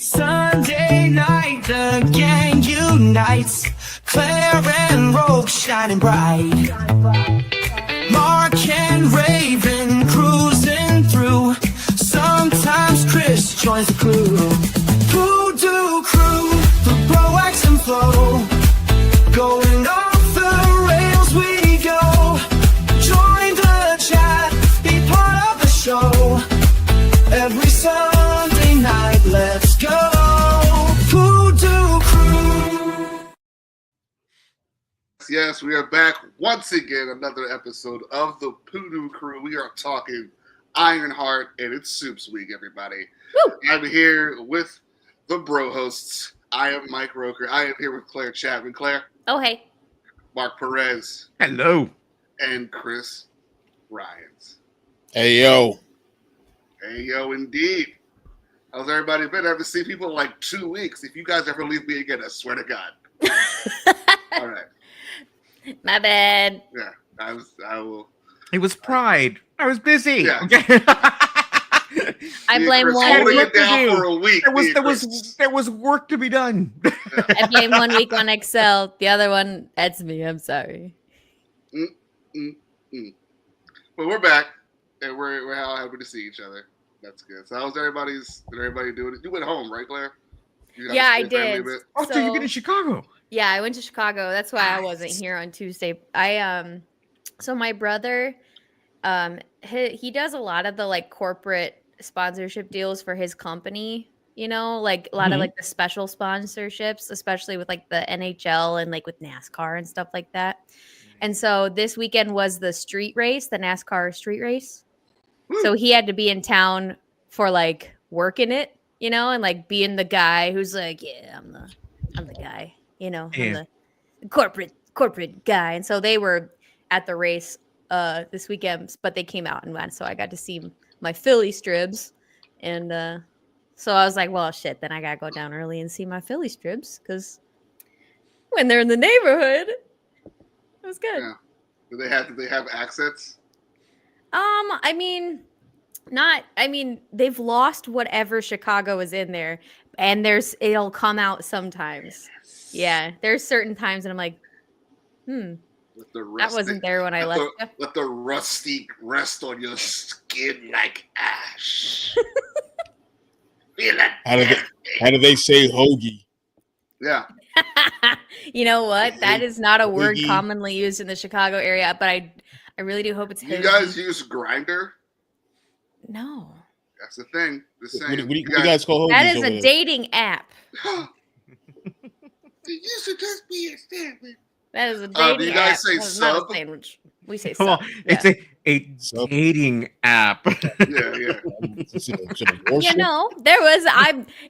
Sunday night, the gang unites. Claire and Rogue shining bright. Mark and Raven cruising through. Sometimes Chris joins the crew. PooDoo crew, the Bro X and Flow. Going off the rails we go. Join the chat, be part of the show. Every Sunday night, let's go. PooDoo crew. Yes, we are back once again. Another episode of the PooDoo crew. We are talking IronHeart, and it's Soups Week, everybody. Woo! I'm here with the bro hosts. I am Mike Roker. I am here with Claire Chapman. Claire. Oh, hey. Mark Perez. Hello. And Chris Ryans. Hey, yo. Hey, yo, indeed. How's everybody been? I haven't seen people in like 2 weeks. If you guys ever leave me again, I swear to God. All right. My bad. Yeah, I will. It was Pride. I was busy. Yeah. Okay. I blame Chris one holding week. it down for a week. There was work to be done. I blame 1 week on Excel. The other one, that's me. I'm sorry. But we're back, and we're all happy to see each other. That's good. So how's everybody doing? You went home, right, Claire? Yeah, I did. Oh, so you've been in Chicago. Yeah, I went to Chicago. That's why I wasn't here on Tuesday. So my brother, he does a lot of the like corporate sponsorship deals for his company. You know, like a lot of like the special sponsorships, especially with like the NHL and like with NASCAR and stuff like that. And so this weekend was the street race, the NASCAR street race. So he had to be in town for like working it, you know, and like being the guy who's like, yeah, I'm the guy, you know, I'm the corporate guy. And so they were at the race this weekend, but they came out and went. So I got to see my Philly Stribs. And so I was like, well, shit, then I got to go down early and see my Philly Stribs because when they're in the neighborhood, it was good. Yeah. Do they have accents? They've lost whatever Chicago is in there, and it'll come out sometimes. Yeah, there's certain times, and I'm like, that wasn't there when I left. Let the rusty rest on your skin like ash. Feel it. How do they say hoagie? Yeah. You know what? That is not a word commonly used in the Chicago area, but I really do hope it's You guys use Grindr? No. That's the thing. Just saying. What do you guys call hoagies? That is a dating app. It used to just be a sandwich. That is a dating app. Do you guys say That is not sub? a sandwich. We say Well, sub. it's a dating app. Yeah. You know,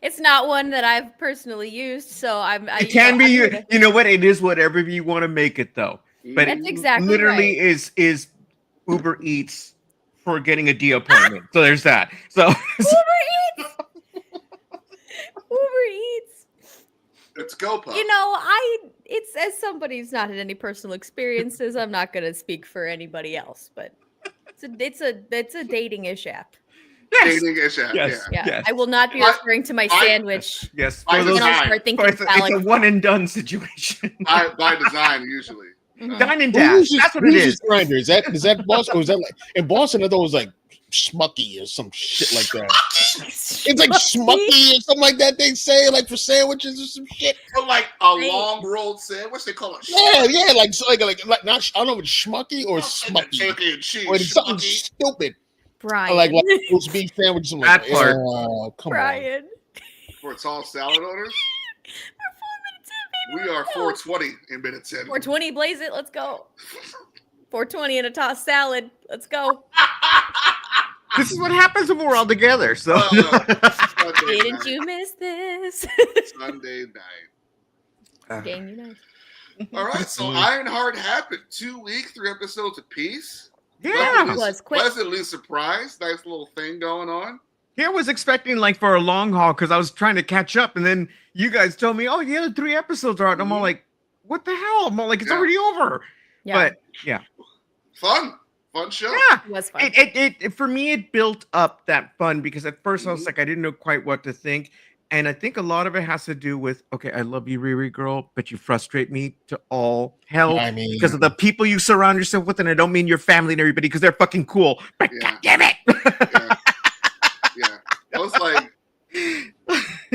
it's not one that I've personally used, so It can be. You know what? It is whatever you want to make it, though. But That's exactly literally right. is Uber Eats for getting a D appointment. So there's that. So Uber Eats. It's GoPuff. You know, it's as somebody who's not had any personal experiences, I'm not going to speak for anybody else, but it's a dating-ish app. yes. Dating-ish app. Yes. Yeah. Yeah, Yes. I will not be referring to my sandwich. Yes. By For those- And I'll design. start thinking it's a one and done situation. By design, usually. Dine and Who dash. uses- That's what who it uses is. Grindr? Is that Boston? Or is that like in Boston? I thought it was like Schmucky or some shit like that. It's like Schmucky or something like that. They say like for sandwiches or some shit. Or like a long rolled sandwich. They call it. Yeah, like not. I don't know if it's Schmucky or Smucky. Turkey and cheese. Or it's something Schmucky. stupid. Brian. Like roast beef sandwiches. I'm like, That part. come Brian. For tall salad owners. We are 420 in minute 10. 420, blaze it. Let's go. 420 and a tossed salad. Let's go. This is what happens when we're all together. So Sunday Didn't night. you miss this? Sunday night. Game unite. All right, so IronHeart happened. 2 weeks, 3 episodes apiece. yeah. It was quick. Pleasantly surprised. Nice little thing going on. Yeah, I was expecting like for a long haul because I was trying to catch up, and then you guys told me, "Oh, yeah, the 3 episodes are out." And I'm all like, "What the hell?" I'm all like, "It's already over." Yeah. But yeah, Fun show. yeah. It was fun. It for me, it built up that fun because at first I was like, I didn't know quite what to think, And I think a lot of it has to do with, okay, I love you, Riri girl, but you frustrate me to all hell I mean, because of the people you surround yourself with. And I don't mean your family and everybody because they're fucking cool. But Yeah. God damn it. Yeah. Yeah. I was like,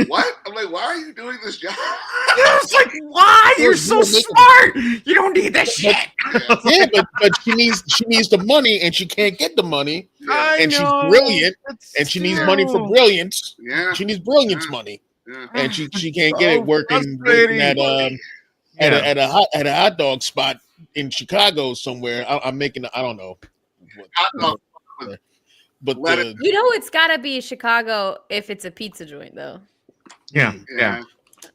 what? I'm like, why are you doing this job? I was like, why? You're so smart. You don't need that shit. Yeah, but she needs the money, and she can't get the money, Yeah. and she's brilliant, and she needs money for still- brilliance. Yeah. She needs brilliance Yeah. money, Yeah. and she can't get it So working frustrating. at a hot dog spot in Chicago somewhere. I'm making I don't know, Hot dog. but Let the, it- You know, it's gotta be Chicago if it's a pizza joint, though. Yeah. Yeah.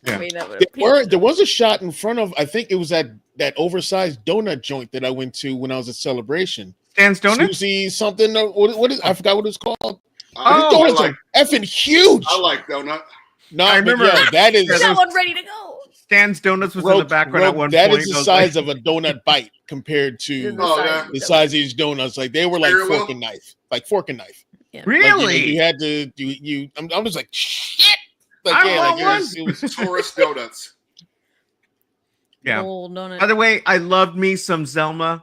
Yeah. I mean, that would there was a shot in front of, I think it was that oversized donut joint that I went to when I was at Celebration. Stan's Donuts? Susie something. What is? I forgot what it's called. Oh, I Donuts like are effing huge. I like donut. No, I remember- that is You got one ready to go. Stan's Donuts was in the background at one that point. is the I was size like, of a donut bite compared to Oh, yeah. the size of these donuts. Like they were like Very well. fork and knife, like fork and knife. really? Like, you had to do you. I'm just like shit. Like I yeah, want like one. it was Tourist donuts. Yeah. Old donut. By the way, I loved me some Zelma.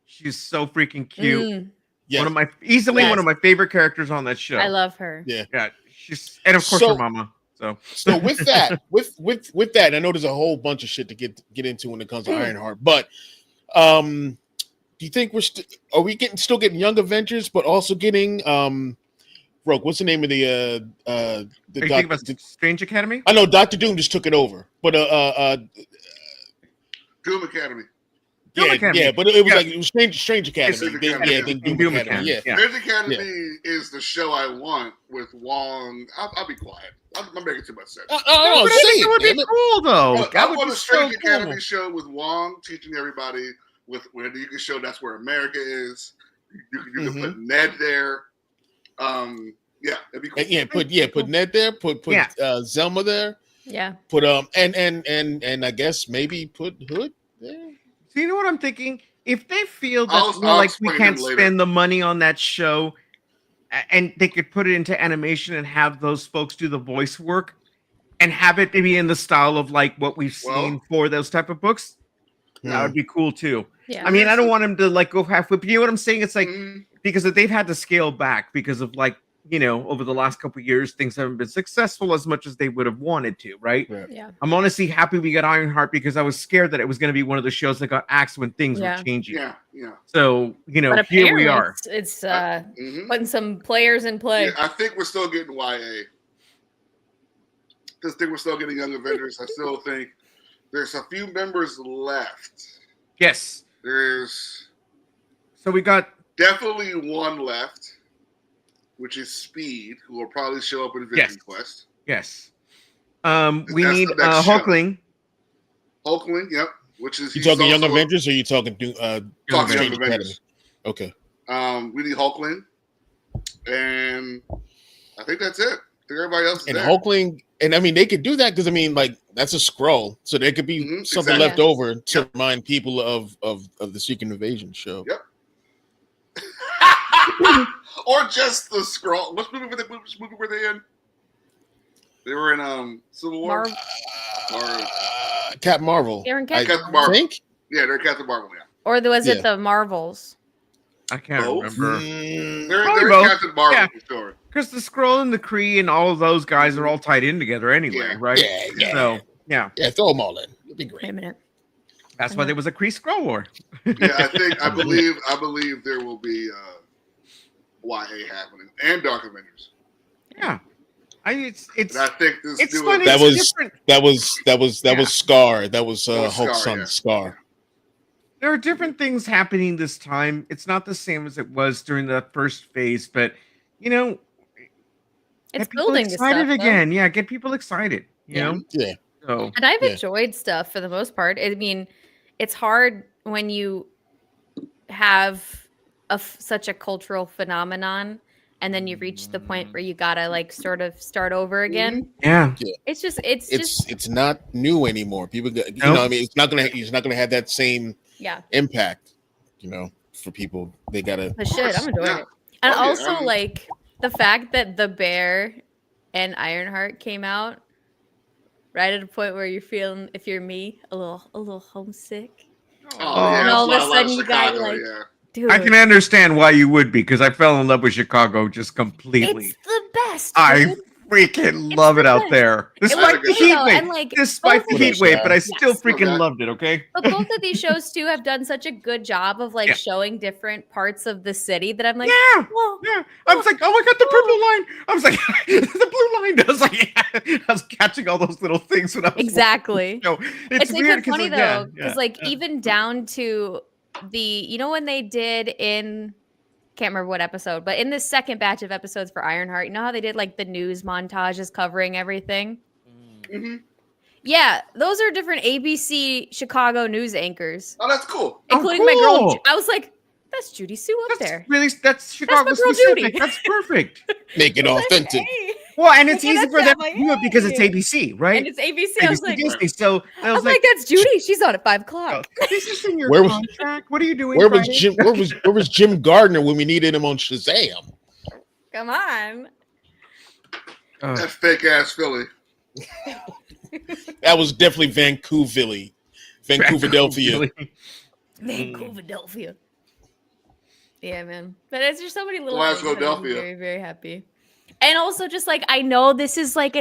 She's so freaking cute. Mm, yeah. One of my easily Yes. one of my favorite characters on that show. I love her. Yeah. Yeah, she's and of course So- her mama. So So with that, with that, I know there's a whole bunch of shit to get into when it comes to Ironheart, but do you think are we still getting Young Avengers, but also getting Rogue? What's the name of the are you thinking doc- about Strange Academy? I know Doctor Doom just took it over, but Doom Academy. Doom yeah, Academy. yeah, but it was Yeah. like it was Strange Academy. Strange Then, Academy. yeah, then Doom, Doom Academy. Academy. Yeah. Strange Academy is the show I want with Wong. I'll be quiet. I'm making too much sense. Oh, But I say think it would it. be cool though. I That would want be a Strange so Academy cool. show with Wong teaching everybody where you can show that's where America is. You can put Ned there. Yeah, that'd be cool. Put Ned there. Put Yeah. Zelma there. Yeah. Put and I guess maybe put Hood there. So you know what I'm thinking? If they feel that I'll like we explain can't him later. spend the money on that show, and they could put it into animation and have those folks do the voice work, and have it be in the style of like what we've seen for those type of books, that would be cool too. Yeah. I mean, I don't want them to like go halfway. But you know what I'm saying? It's like Mhm. because they've had to scale back because of like over the last couple of years things haven't been successful as much as they would have wanted to, right? Yeah. I'm honestly happy we got Ironheart because I was scared that it was going to be one of the shows that got axed when things Yeah. were changing. Yeah, yeah. So But here we apparently are. It's Mhm. putting some players in play. Yeah, I think we're still getting YA. I think we're still getting Young Avengers. I still think there's a few members left. Yes. There's So we got definitely one left, which is Speed, who will probably show up in Vision Yes. Quest. yes. We That's need the next show. Hulkling. Hulkling, yep. Which is You he's talking Young also- Avengers or you talking Talking Young Young Strange Avengers. Academy? Okay. We need Hulkling, and I think that's it. I think everybody else is And there. Hulkling, and I mean they could do that because I mean like that's a scroll, so there could be Mhm, something exactly. left over to Yep. remind people of the Secret Invasion show. Yep. Or just the scroll. Which movie were they in? They were in Civil War. Captain Marvel. Aaron I Captain Captain Marvel. think. Yeah, they're Captain Marvel. Yeah, Or was it Yeah. the Marvels? I can't Both? remember. they're Probably both. Captain Marvel Yeah. for sure. Because the Skrull and the Kree and all of those guys are all tied in together anyway, Yeah. right? Yeah. So yeah, Throw them all in. It'd be Wait a great. minute. that's why there was a Kree Skrull war. Yeah, I believe there will be YA happening and Dark Avengers. Yeah. It's And I think this it's new fun. That It's was- different. That was Yeah. Scar. That was That was Hulk's Scar, son, yeah. Scar. There are different things happening this time. It's not the same as it was during the first phase, but It's get people building the excited stuff, though. again. Yeah, get people excited. You know. Yeah. So And I've Yeah. enjoyed stuff for the most part. I mean, it's hard when you have such a cultural phenomenon and then you reach the point where you gotta like sort of start over again. yeah, It's just It's not new anymore. People, Nope. I mean, it's not gonna have that same yeah. impact. For people, they gotta. But shit, I'm enjoying Yeah. it. And Oh, yeah, also I mean- like the fact that the bear and Ironheart came out, right at a point where you're feeling, if you're me, a little homesick. Oh, yeah. And all of a that's sudden lot you of got Chicago, like, yeah. dude, I can understand why you would be, because I fell in love with Chicago just completely. it's the best. I Dude. freaking It's love the it out best. there. was Despite the funny, heat though, wave. and, like, Despite both the of heat these wave, but I shows- still yes. freaking Okay. loved it, okay? But both of these shows too have done such a good job of like Yeah. showing different parts of the city that I'm like, Yeah. well, Yeah. I was like, oh my god, the purple line. I was like, the blue line. I was like, I was catching all those little things when I was exactly. watching the show. It's It's weird even funny because though, because like even down to the, you know, when they did in, can't remember what episode, but in the second batch of episodes for Ironheart, you know how they did like the news montages covering everything? Mm-hmm. Yeah, those are different ABC Chicago news anchors, Oh, that's cool. including my girl. cool. I was like, that's Judy Sue up there. That's Chicago girl specific. Judy. That's perfect. Make it authentic. Hey. Well, and it's Yeah, easy that's for them not to do it because it's my- ABC, right? And it's ABC. I was ABC like, Disney. So I I was was like, that's Judy. She's on at 5 o'clock. this is in your Where was- contract. What are you doing? Where was Friday? Jim? Where was Jim Gardner when we needed him on Shazam? Come on. That fake ass Philly. That was definitely Vancouver, Philadelphia. Vancouver. Yeah, man. But it's just so many little Why things that make me Philadelphia? very, very happy. And also just like, I know this is like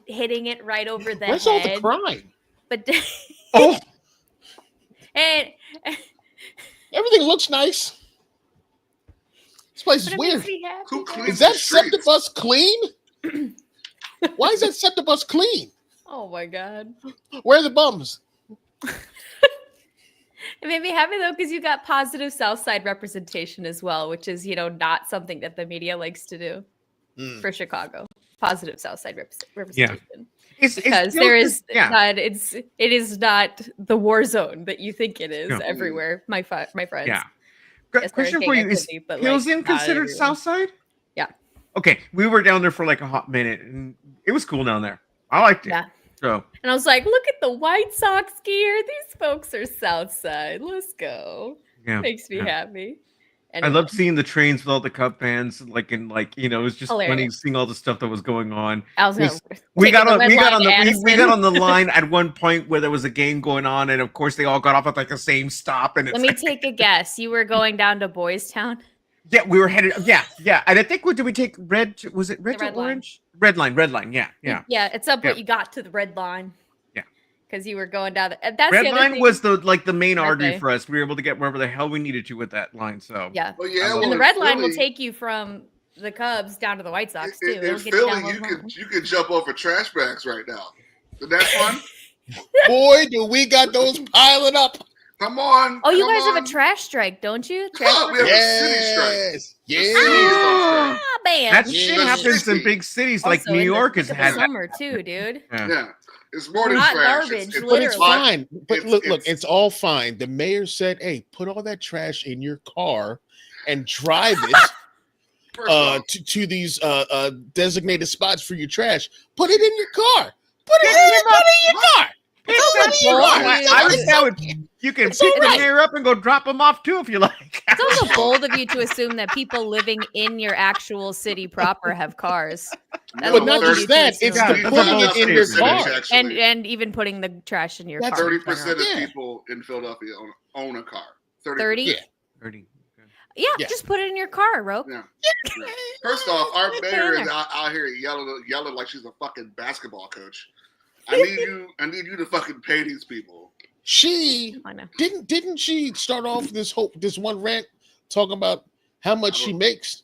hitting it right over the Where's all the head. crime? But Oh, and Everything looks nice. This place is but it weird. makes me happy. Who though. cleans Is that the streets? septibus clean? Why is that septibus clean? Oh my god. Where are the bums? It made me happy though, because you got positive South Side representation as well, which is, you know, not something that the media likes to do for Chicago. Positive South Side representation. Because there is not, it is not the war zone that you think it is everywhere, my friends. yeah. Yes, Question there for is you: gang Is activity, but, Pilsen like, not considered everywhere. South Side? Yeah. Okay, we were down there for like a hot minute, and it was cool down there. I liked it. Yeah. So And I was like, look at the White Sox gear. These folks are South Side. Let's go. yeah, Makes me yeah. happy. I Anyway. love seeing the trains with all the Cup bands, like it was just funny Hilarious. seeing all the stuff that was going on. I was gonna We take got the on red we got line on to the Addison. we got on the line at one point where there was a game going on, and of course they all got off at like the same stop. And it's Let me take a guess. You were going down to Boys Town? yeah, we were headed yeah, and I think did we take red? Was it red to red line. orange? Red line, yeah. Yeah, at some point Yeah. you got to the red line. Yeah. Because you were going down. That's Red the other line thing. was the main artery Okay. for us. We were able to get wherever the hell we needed to with that line. So Yeah. Well, yeah, I love well, And the in red line will Philly- take you from the Cubs down to the White Sox too. In It'll get you down Philly, those lines. you could jump over trash bags right now. Isn't that fun? Boy, do we got those piling up. Come on. Oh, you come guys have on. a trash strike, don't you? Trash Oh, we have strike? a city strike. Yes. Yes. Yeah. Ah, man. that Yeah. shit That's happens in 50. big cities like Also New in the York thick has of the had that. summer too, dude. Yeah. Yeah. It's more than Not trash. garbage, It's But it's literally. fine. But It's- look, it's- it's all fine. The mayor said, "Hey, put all that trash in your car and drive it First off, to these designated spots for your trash. Put it in your car. Put it in your car. It's all that right. shit. Well, I it's would that would you can it's pick all the right. mayor up and go drop him off too if you like. It's also bold of you to assume that people living in your actual city proper have cars. That's But not bold of just you to that, it's assume. the Yeah, putting it in your percentage, car. actually. and even putting the trash in your That's car. 30% of Yeah. people in Philadelphia own a car. 30? Yeah. Yeah, Yeah. just put it in your car, Rope. Yeah. First off, our Put it mayor in is there. out here yelling like she's a fucking basketball coach. I need you to fucking pay these people. She I know. didn't she start off this one rant talking about how much she makes?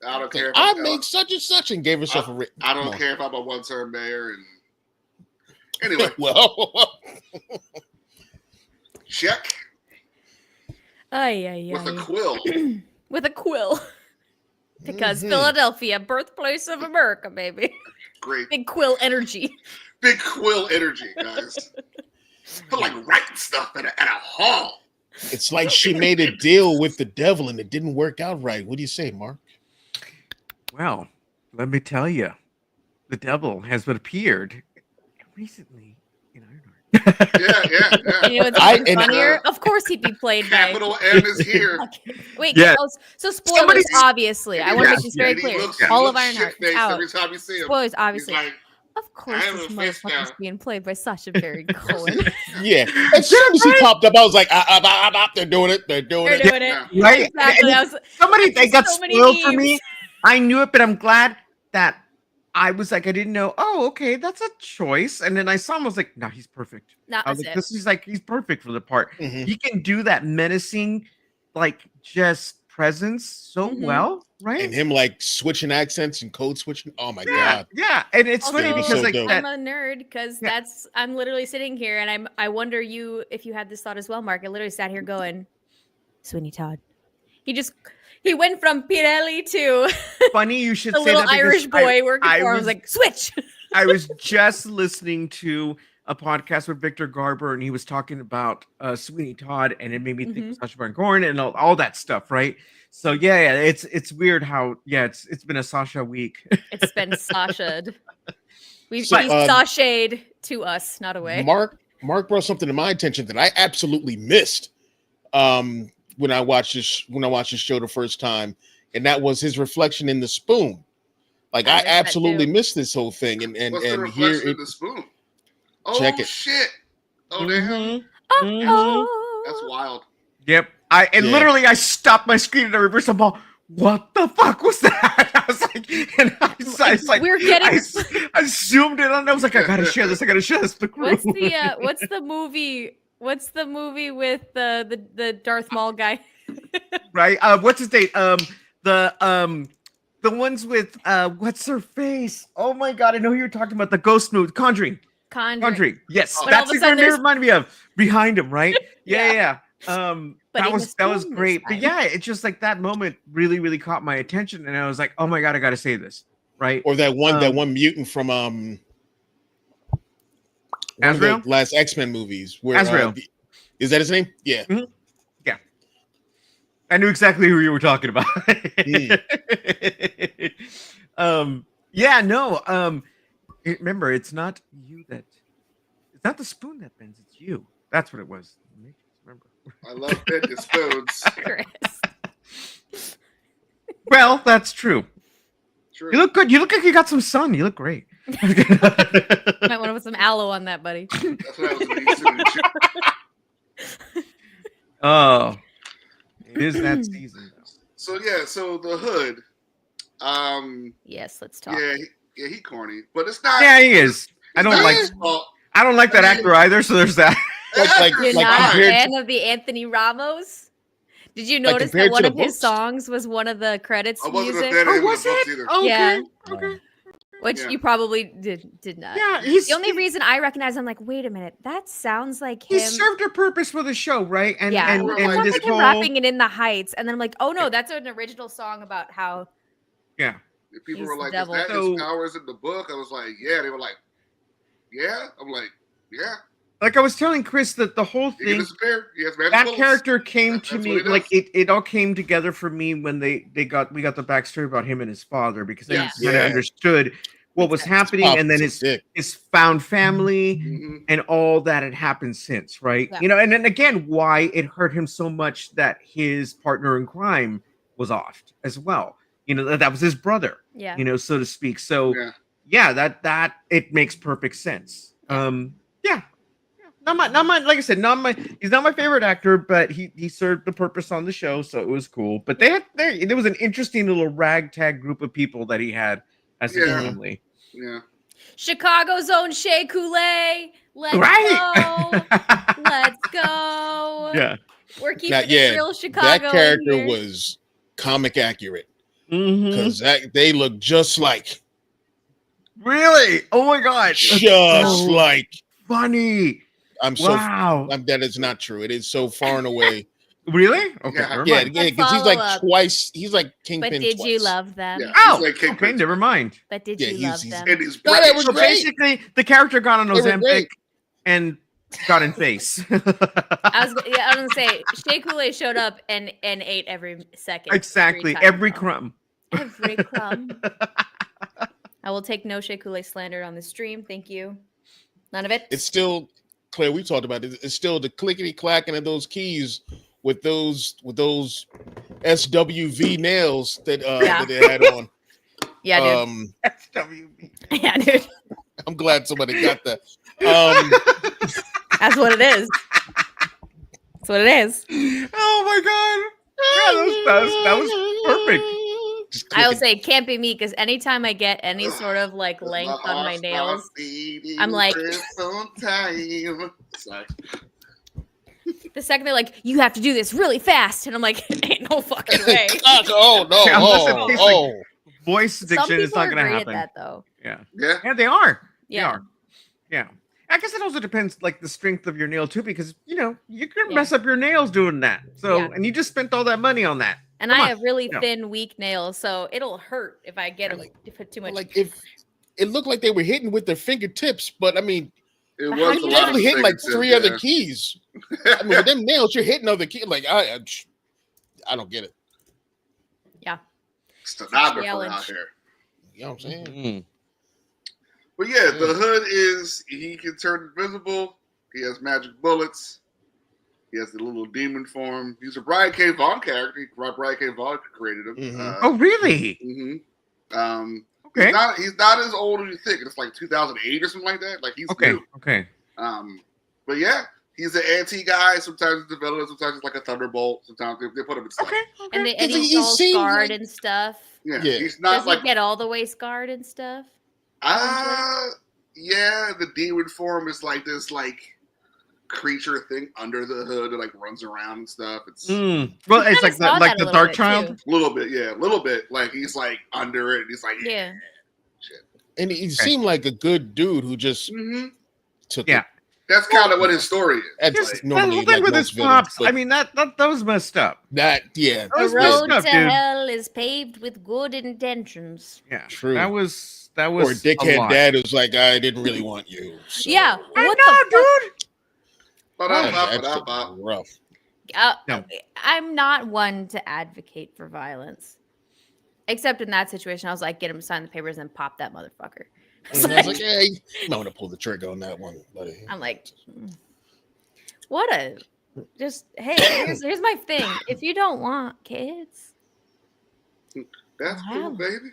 I don't care. If I I'm- make such and such, and gave herself a rate. I don't care if I'm a one-term mayor. And anyway, Well, check Ay, with a quill. With a quill. Because Mhm. Philadelphia, birthplace of America, baby. Great. Big quill energy. Big quill energy, guys. Feel like writing stuff at a hall. it's like she made a deal with the devil and it didn't work out right. What do you say, Mark? Well, let me tell you, the devil has appeared recently in IronHeart. Yeah. And you know what's I- even and, funnier? Of course, he'd be played by. Capital M is here. Wait, Yeah. so spoilers, Somebody- obviously. I want to make this very And he clear. looks- All he of looks Ironheart is shit-faced out. every time you see him. Spoilers, He's obviously. like, Of course, I have this a fish motherfucker's now. being played by Sacha Baron Cohen. Yeah. As soon as he popped up, I was like, they're doing it. They're doing They're it. doing it. Yeah. Right? Exactly. And I was, somebody they got so many spoiled for memes. me. I knew it, but I'm glad that I was like, I didn't know. Oh, okay, that's a choice. And then I saw him. I was like, no, he's perfect. Not I was that's like, it. this is like he's perfect for the part. Mhm. He can do that menacing, like just presence so Mhm. well, right? And him like switching accents and code switching. Oh my yeah, god. yeah. And it's Also, funny That'd be because so like dope. I'm that, a nerd because Yeah. I'm literally sitting here and I wonder if you had this thought as well, Mark. I literally sat here going, Sweeney Todd. He went from Pirelli to funny you should the say little that because Irish boy working I for him. I was- was like, switch. I was just listening to a podcast with Victor Garber, and he was talking about Sweeney Todd, and it made me think of Sacha Baron Cohen and all that stuff, right? So yeah, it's weird how it's been a Sasha week. It's been Sasha'd. He's So, sashayed to us, not away. Mark brought something to my attention that I absolutely missed when I watched this show the first time, and that was his reflection in the spoon. Like I I missed that absolutely too. missed this whole thing, and What's the here reflection it, of the spoon? Oh, Check it. shit. Oh, damn. Mhm. Oh. That's wild. Yep. Yeah. Literally I stopped my screen and I reversed the ball. What the fuck was that? I was like, and I was like, We're getting- I zoomed in on it. I was like, I gotta share this. With the crew. What's the movie? What's the movie with the Darth Maul guy? Right? What's his name? The ones with what's her face? Oh my god, I know who you're talking about. The ghost movie, Conjuring. Conjuring. Yes, But all that's of a the sudden one it there's- reminded me of. Behind him, right? Yeah. Yeah. But That in was the spoon this great. But time. yeah, it's just like that moment really, really caught my attention, and I was like, oh my god, I gotta say this, right? or that one Um, mutant from one of Azrael? the last X-Men movies where Azrael. Is that his name? Yeah. I knew exactly who you were talking about. Yeah, no. Remember, it's not the spoon that bends, it's you. That's what it was. Remember. I love bending spoons. Chris. Well, that's true. True. You look good. You look like you got some sun. You look great. Might want to put some aloe on that, buddy. That's what I was going to Oh, it is that season. Though. So the hood. Yes, let's talk. He corny, but it's not. Yeah, he is. I don't it's not like. his fault. I don't like that actor either. So there's that. Like- You're like not a compared fan of the Anthony Ramos? Did you notice that compared one to of the his books? songs was one of the credits I wasn't a music? fan of him in was the books it? either. Okay. Yeah. Okay. Which Yeah. you probably did not. Yeah, he's The only reason I recognize, I'm like, wait a minute, that sounds like he him. served a purpose for the show, right? And Yeah, and, Well, and like- this like him whole rapping it in the Heights, and then I'm like, oh no, that's an original song about how. yeah. If people He's were the like, devil. "Is that So- his powers in the book?" I was like, "Yeah." They were like, "Yeah." I'm like, "Yeah." Like I was telling Chris that the whole He can thing, disappear. He has magic that bullets. character came to That's me what he like does. it all came together for me when we got the backstory about him and his father because I Yeah. kind of Yeah. understood what was happening and then his found family Mhm. and all that had happened since, right? Yeah. You know, and then again, why it hurt him so much that his partner in crime was off as well. You know, that was his brother, Yeah. you know, so to speak. So Yeah. yeah, that it makes perfect sense. Yeah. Not my like I said, he's not my favorite actor, but he served the purpose on the show, so it was cool. But there was an interesting little ragtag group of people that he had as his Yeah. family. Yeah. Chicago's own Shea Coulee. Let's go. Right. Let's go. Yeah. We're keeping Now, it real Chicago. that character in here. was comic accurate Mhm. because they look just like Really? Oh my god. just like Funny. Wow. that is not true. It is so far and away. Really? Okay. Yeah. never Yeah, mind. because he's like follow-up. twice. He's like Kingpin. But did you twice. love them? Yeah. Oh, He's like okay. Kingpin. Never mind. But did Yeah, you he's- love he's- them? And he's No, that British. was So great. basically, the character got on They were Ozempic great. and got in face. I was gonna say Shea Coulee showed up and ate every second. Exactly. time, Every though. crumb. Every crumb. I will take no Shea Coulee slander on the stream. Thank you. None of it. It's still Claire, we talked about it. It's still the clickety clacking of those keys with those SWV nails that that they had on. Yeah, dude. SWB. Yeah, dude. I'm glad somebody got that. That's what it is. That's what it is. Oh my god. Yeah, that was perfect. Just I will clicking. say it can't be me because anytime I get any sort of like length on my nails, I'm like, time. Sorry. the second they're like, you have to do this really fast, and I'm like, ain't no fucking way. Oh no! Yeah, unless it tastes Oh, voice Some addiction is people not are going to great happen. at that though. Yeah. Yeah. Yeah, they are. They Yeah. are. Yeah. I guess it also depends, like the strength of your nail too, because you know you can Yeah. mess up your nails doing that. So, Yeah. and you just spent all that money on that. And Come I on, have really you know. thin, weak nails, so it'll hurt if I get them Like- to put too much. like if it looked like they were hitting with their fingertips, but I mean, It But was how a do you you lot definitely of hitting like fingertips, 3 yeah. other keys. I mean, with them nails, you're hitting other keys. Like I don't get it. Stenographer Challenge. out here. You know what I'm saying? Mm. But yeah, the hood is he can turn invisible. He has magic bullets. He has the little demon form. He's a Brian K. Vaughan character. Brian K. Vaughan created him. Mhm. Oh, really? Okay. He's not as old as you think. It's like 2008 or something like that. Like he's Okay. new. Okay. But yeah, he's an anti guy. Sometimes it's developed. Sometimes it's like a thunderbolt. Sometimes they put him in stuff. Okay. and, Okay. and He he's all seems scarred like- and stuff. Yeah. Yeah. He's not Does like he get all the way scarred and stuff? yeah. The demon form is like this like creature thing under the hood that like runs around and stuff. It's Mm. Well, We it's kinda like saw the that a little Dark bit, Child. too. a little bit, yeah, a little bit. Like he's like under it. And he's like, Yeah. And he seemed like a good dude who just Mm-hmm. took Yeah. it. That's kind of what his story is. That's Like, Just normally that whole thing like with his most villains, pops. but I mean, that was messed up. that That The was road messed up, to dude. hell is paved with good intentions. Yeah. True. That was or a dickhead lot. dad who's like, I didn't really want you. So Yeah. I What know, the dude. that's ba-da-ba-ba-da-ba. rough. No. I'm not one to advocate for violence. Except in that situation, I was like, get him to sign the papers and pop that motherfucker. It's And I was like- like, hey, you might want to pull the trigger on that one, buddy. I'm like, what a just hey, here's my thing. If you don't want kids, That's Wow. cool, baby.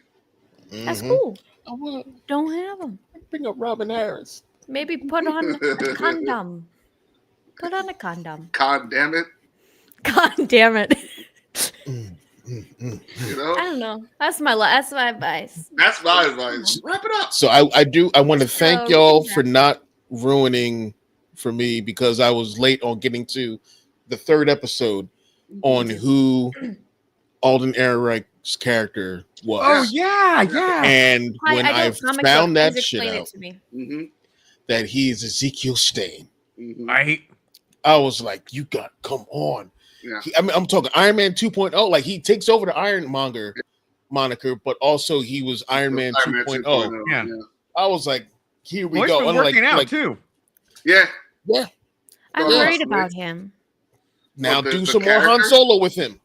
that's Mhm. cool. I want Don't have them. to bring up Robin Harris. Maybe put on a condom. Put on a condom. God damn it. God damn it. Mm, mm, mm. You know? I don't know. That's my advice. That's my advice. Wrap it up. So I want to thank So, y'all yeah. for not ruining for me because I was late on getting to the third episode on who Alden Ehrenreich's character was. Oh yeah, yeah. And when I don't comic found book. that Please shit explain out, it to me. Mm-hmm. that he's Ezekiel Stain, Mm-hmm. I was like, you got come on. Yeah. I mean, I'm talking Iron Man 2.0. Like he takes over the Ironmonger moniker, but also he was Iron Man 2.0. Yeah. I was like, here we Well, go. he's been I'm like, working out like, too. Yeah. I'm Yeah. worried about him. now What, the do some more character? Han Solo with him.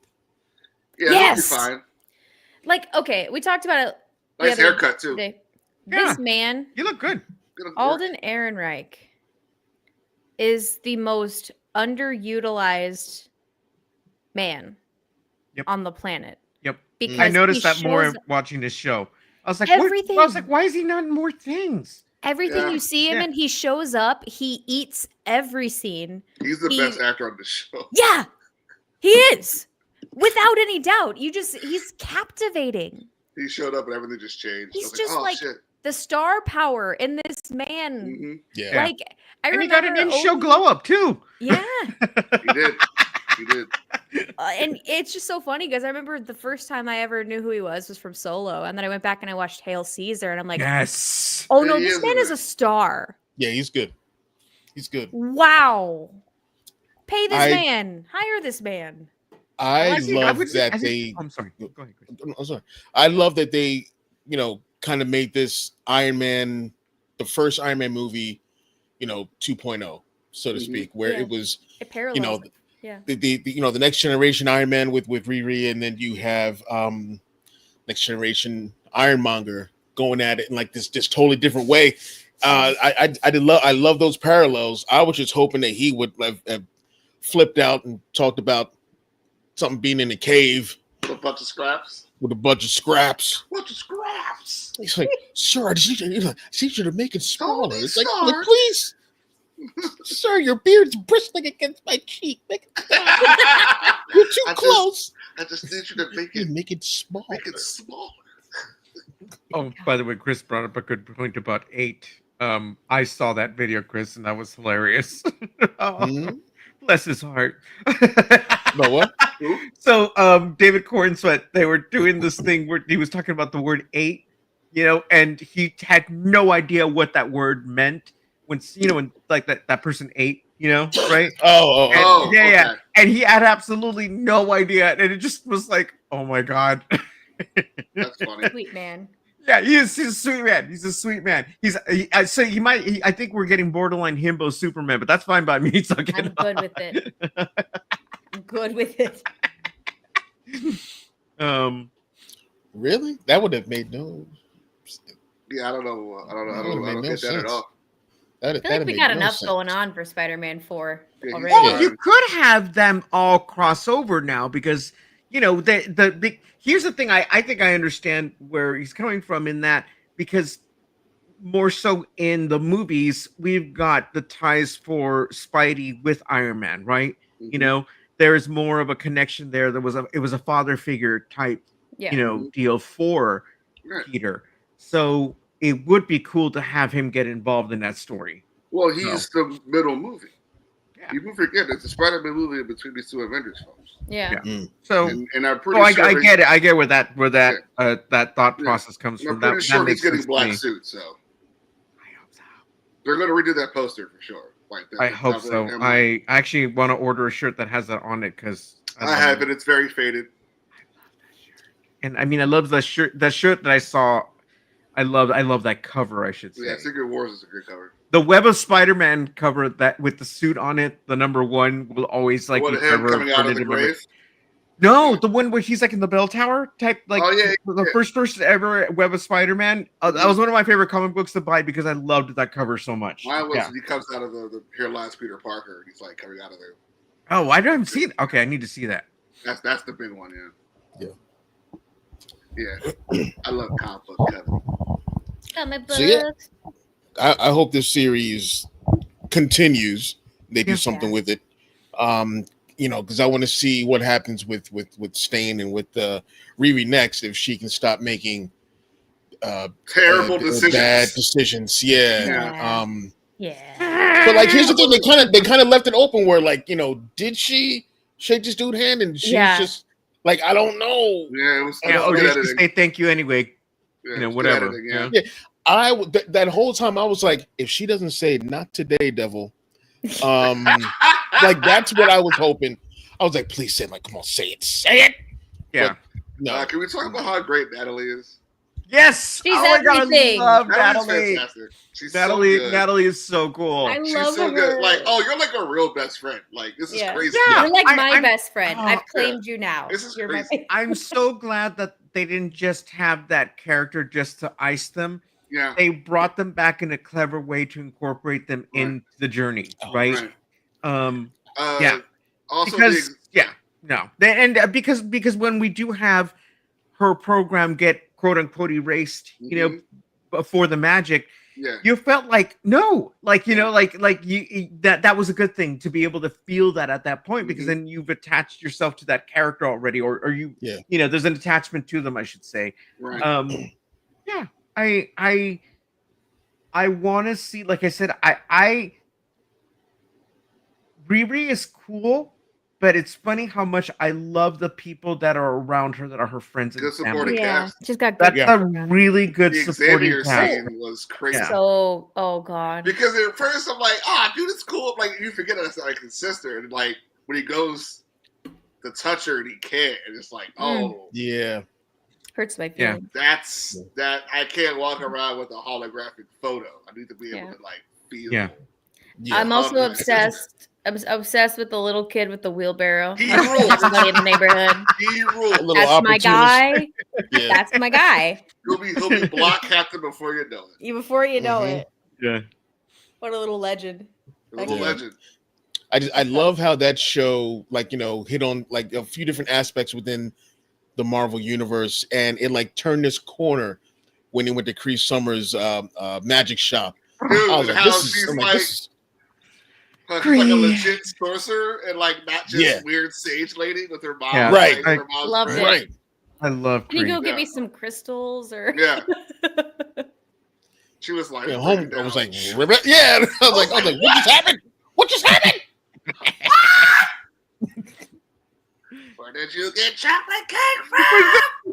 Yeah. Yes. That'll be fine. Like, okay, we talked about it the Nice other haircut, too. day. Yeah. This man, You look good. Good work. Alden Ehrenreich, is the most underutilized man Yep. on the planet. Yep. Because I noticed he that more shows watching this show. I was like, Everything. I was like, why is he not in more things? everything Yeah. you see him Yeah. in, he shows up. He eats every scene. He's the he- best actor on the show. Yeah, he is. Without any doubt. He's captivating. He showed up and everything just changed. He's I was just oh, like- shit. The star power in this man. Mm-hmm. Yeah. Yeah. Like, I And remember. he got an in-show only- glow up too. Yeah. He did. He did. And it's just so funny because I remember the first time I ever knew who he was from Solo. And then I went back and I watched Hail Caesar and I'm like, Yes. oh no, He this is man a is a star. Yeah, he's good. He's good. Wow. Pay this I- man. Hire this man. I Well, love would- that I think- they. I'm sorry. Go ahead. Chris. I'm sorry. I love that they, kind of made this Iron Man, the first Iron Man movie, 2.0, so to Mhm. speak, where Yeah. it was, It parallels. Yeah. the next generation Iron Man with Riri, and then you have next generation Ironmonger going at it in like this totally different way, I love those parallels. I was just hoping that he would have flipped out and talked about something being in a cave with a bunch of scraps. With a bunch of scraps. Bunch of scraps. He's like, sir, I need you to make it smaller. It's like, start. please, sir, your beard's bristling against my cheek. Make it smaller. You're too close. I just need you to make it smaller. Make it smaller. Oh, by the way, Chris brought up a good point about 8. I saw that video, Chris, and that was hilarious. Bless his heart. No, what? So, David Cornsweat, they were doing this thing where he was talking about the word 8, and he had no idea what that word meant when like that person ate, right? Yeah. And he had absolutely no idea, and it just was like, oh my god. That's funny. Sweet man. Yeah, he's a sweet man. He's a sweet man. I think we're getting borderline himbo Superman, but that's fine by me. So I'm good with it. I'm good with it. Really? That would have made no. Yeah, I don't get that at all. I feel like we got enough going on for Spider-Man 4 already. Well, you could have them all cross over now because here's the thing. I think I understand where he's coming from in that, because more so in the movies we've got the ties for Spidey with Iron Man, right? Mm-hmm. There is more of a connection there. It was a father figure type, deal for Peter. So it would be cool to have him get involved in that story. Well, he's the middle movie. Yeah. You can forget it's a Spider-Man movie between these two Avengers films. Yeah. So, and I'm pretty sure I get it. I get where that thought process comes from. I'm pretty sure he's getting black suit. So I hope so. They're going to redo that poster for sure. I hope so. I actually want to order a shirt that has that on it because I have it. It's very faded. I love that shirt. And I mean, I love the shirt. That shirt that I saw. I love that cover. I should say. Yeah, Secret Wars is a good cover. The Web of Spider-Man cover that with the suit on it, the number 1 will always like. What, him coming out of the grave? No, the one where he's like in the bell tower type, like the first person ever Web of Spider-Man. That was one of my favorite comic books to buy because I loved that cover so much. Mine was he comes out of the Here Lies Peter Parker. He's like coming out of there. Oh, I don't see it. Okay, I need to see that. That's the big one, yeah. I love comic book covers. Comic books. So yeah, I hope this series continues. They do something with it. Because I want to see what happens with Stain and with Riri next, if she can stop making terrible decisions, bad decisions. Yeah. But like, here's the thing: they kind of left it open where, like, did she shake this dude's hand and she's just like, I don't know. Yeah, it was. Did she say thank you anyway? Whatever. That whole time I was like, if she doesn't say not today, devil. Like, that's what I was hoping. I was like, please say it. Like, come on, say it. Yeah. But, no. Can we talk about how great Natalie is? Yes. She's everything. I love Natalie's Natalie. fantastic. She's Natalie. So good. Natalie is so cool. I love She's so her. good. Like, you're like a real best friend. Like, this is crazy. Yeah. You're like my I'm best friend. I've claimed you now. This is You're crazy. I'm so glad that they didn't just have that character just to ice them. Yeah. They brought them back in a clever way to incorporate them in the journey, right? Yeah. Also, because because when we do have her program get quote unquote erased, for the magic, you felt like that was a good thing to be able to feel that at that point, because then you've attached yourself to that character already, or there's an attachment to them, I should say. Right. I want to see, like I said, Riri is cool, but it's funny how much I love the people that are around her, that are her friends and family. Cast. She's got good. That's a really good the supporting Xavier cast. scene was crazy. So, oh god. Because at first I'm like, dude, it's cool. Like, you forget that's like his sister, and like when he goes to touch her and he can't, and it's like, hurts my feelings. That's that. I can't walk around with a holographic photo. I need to be able to like feel. Yeah. I'm also obsessed. I'm obsessed with the little kid with the wheelbarrow. He rules. Everybody in the neighborhood. He rules. That's my guy. That's my guy. He'll be block captain before you know it. Before you know it. Yeah. What a little legend. A little Yeah. legend. I love how that show, like, hit on like a few different aspects within the Marvel universe, and it like turned this corner when he went to Cree Summers' magic shop. Dude, I was and like, how this is, she's I'm like, like, this is, like a Cree. legit sorcerer and like not just Yeah. weird sage lady with her mom. Yeah. Right. Her mom's Loved friend. it. right. I love Can you Cree. go get Yeah. me some crystals or? Yeah. She was like, Yeah, breaking I was down. like, yeah. I was like, what just happened? What just happened? Where did you get chocolate cake from?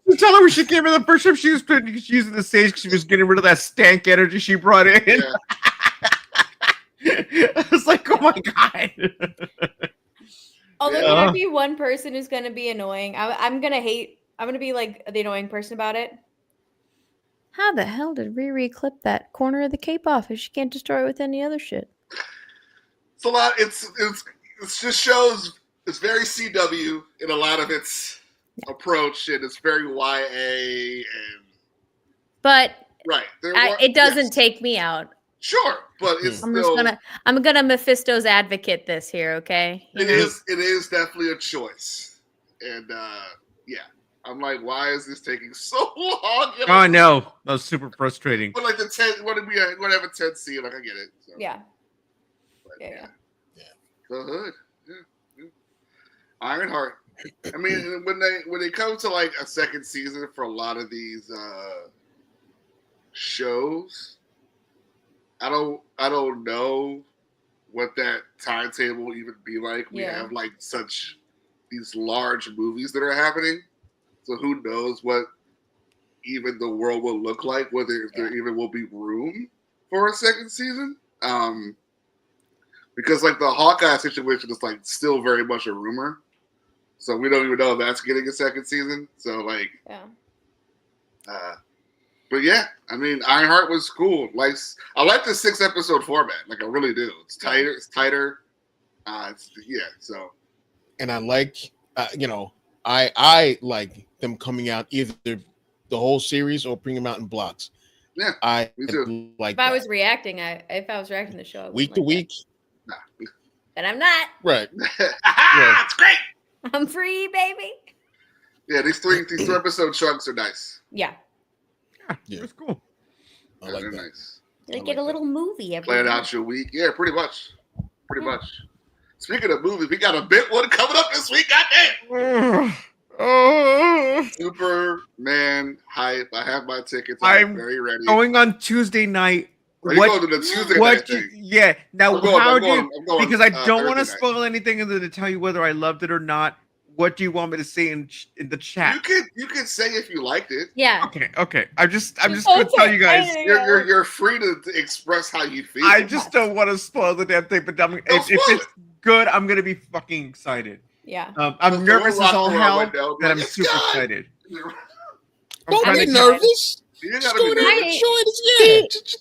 You tell her when she came in the first time she was using the sage because she was getting rid of that stank energy she brought in. Yeah. I was like, oh my god. Although Yeah. can I be one person who's gonna be annoying? I'm gonna be like the annoying person about it. How the hell did Riri clip that corner of the cape off if she can't destroy it with any other shit? It's a lot. It's just shows. It's very CW in a lot of its approach, and it's very YA and But right. it doesn't take me out. Sure, but it's still. I'm gonna Mephisto's advocate this here, okay? It is definitely a choice, and yeah, I'm like, why is this taking so long? Oh, I know. That was super frustrating. But like the 10, what did we have a 10 scene? Like I get it. So. Yeah. But, Yeah. The hood. Yeah. IronHeart. I mean, when they come to like a second season for a lot of these shows, I don't know what that timetable will even be like. We have like such these large movies that are happening, so who knows what even the world will look like, whether if there even will be room for a second season. Because like the Hawkeye situation is like still very much a rumor, so we don't even know if that's getting a second season. So like, but yeah, I mean, IronHeart was cool. Like, I like the 6-episode format. Like, I really do. It's tighter. It's tighter. So. And I like, I like them coming out either the whole series or bring them out in blocks. Yeah, me too. Like if I was reacting, if I was reacting to the show, week to week. Nah. And I'm not. Right. It's great. I'm free, baby. Yeah, these 3-episode chunks are nice. Yeah. Yeah, it's cool. I like they're that. nice. They get a little movie every Plan week. out your week. Yeah, pretty much. Speaking of movies, we got a big one coming up this week. Goddamn. Superman hype. I have my tickets. I'm very ready. Going on Tuesday night. Are you going to the Tuesday night thing? Yeah. Now, I'm going, because I don't want to Thursday spoil anything other than to tell you whether I loved it or not. What do you want me to say in the chat? You could say if you liked it. Yeah. Okay. I'm just going to tell you guys. You're free to express how you feel. I just don't want to spoil the damn thing, but if it's good, I'm going to be fucking excited. Yeah. I'm nervous as all hell, but I'm super excited. Don't be nervous. You Just gotta go be there and nervous. enjoy it.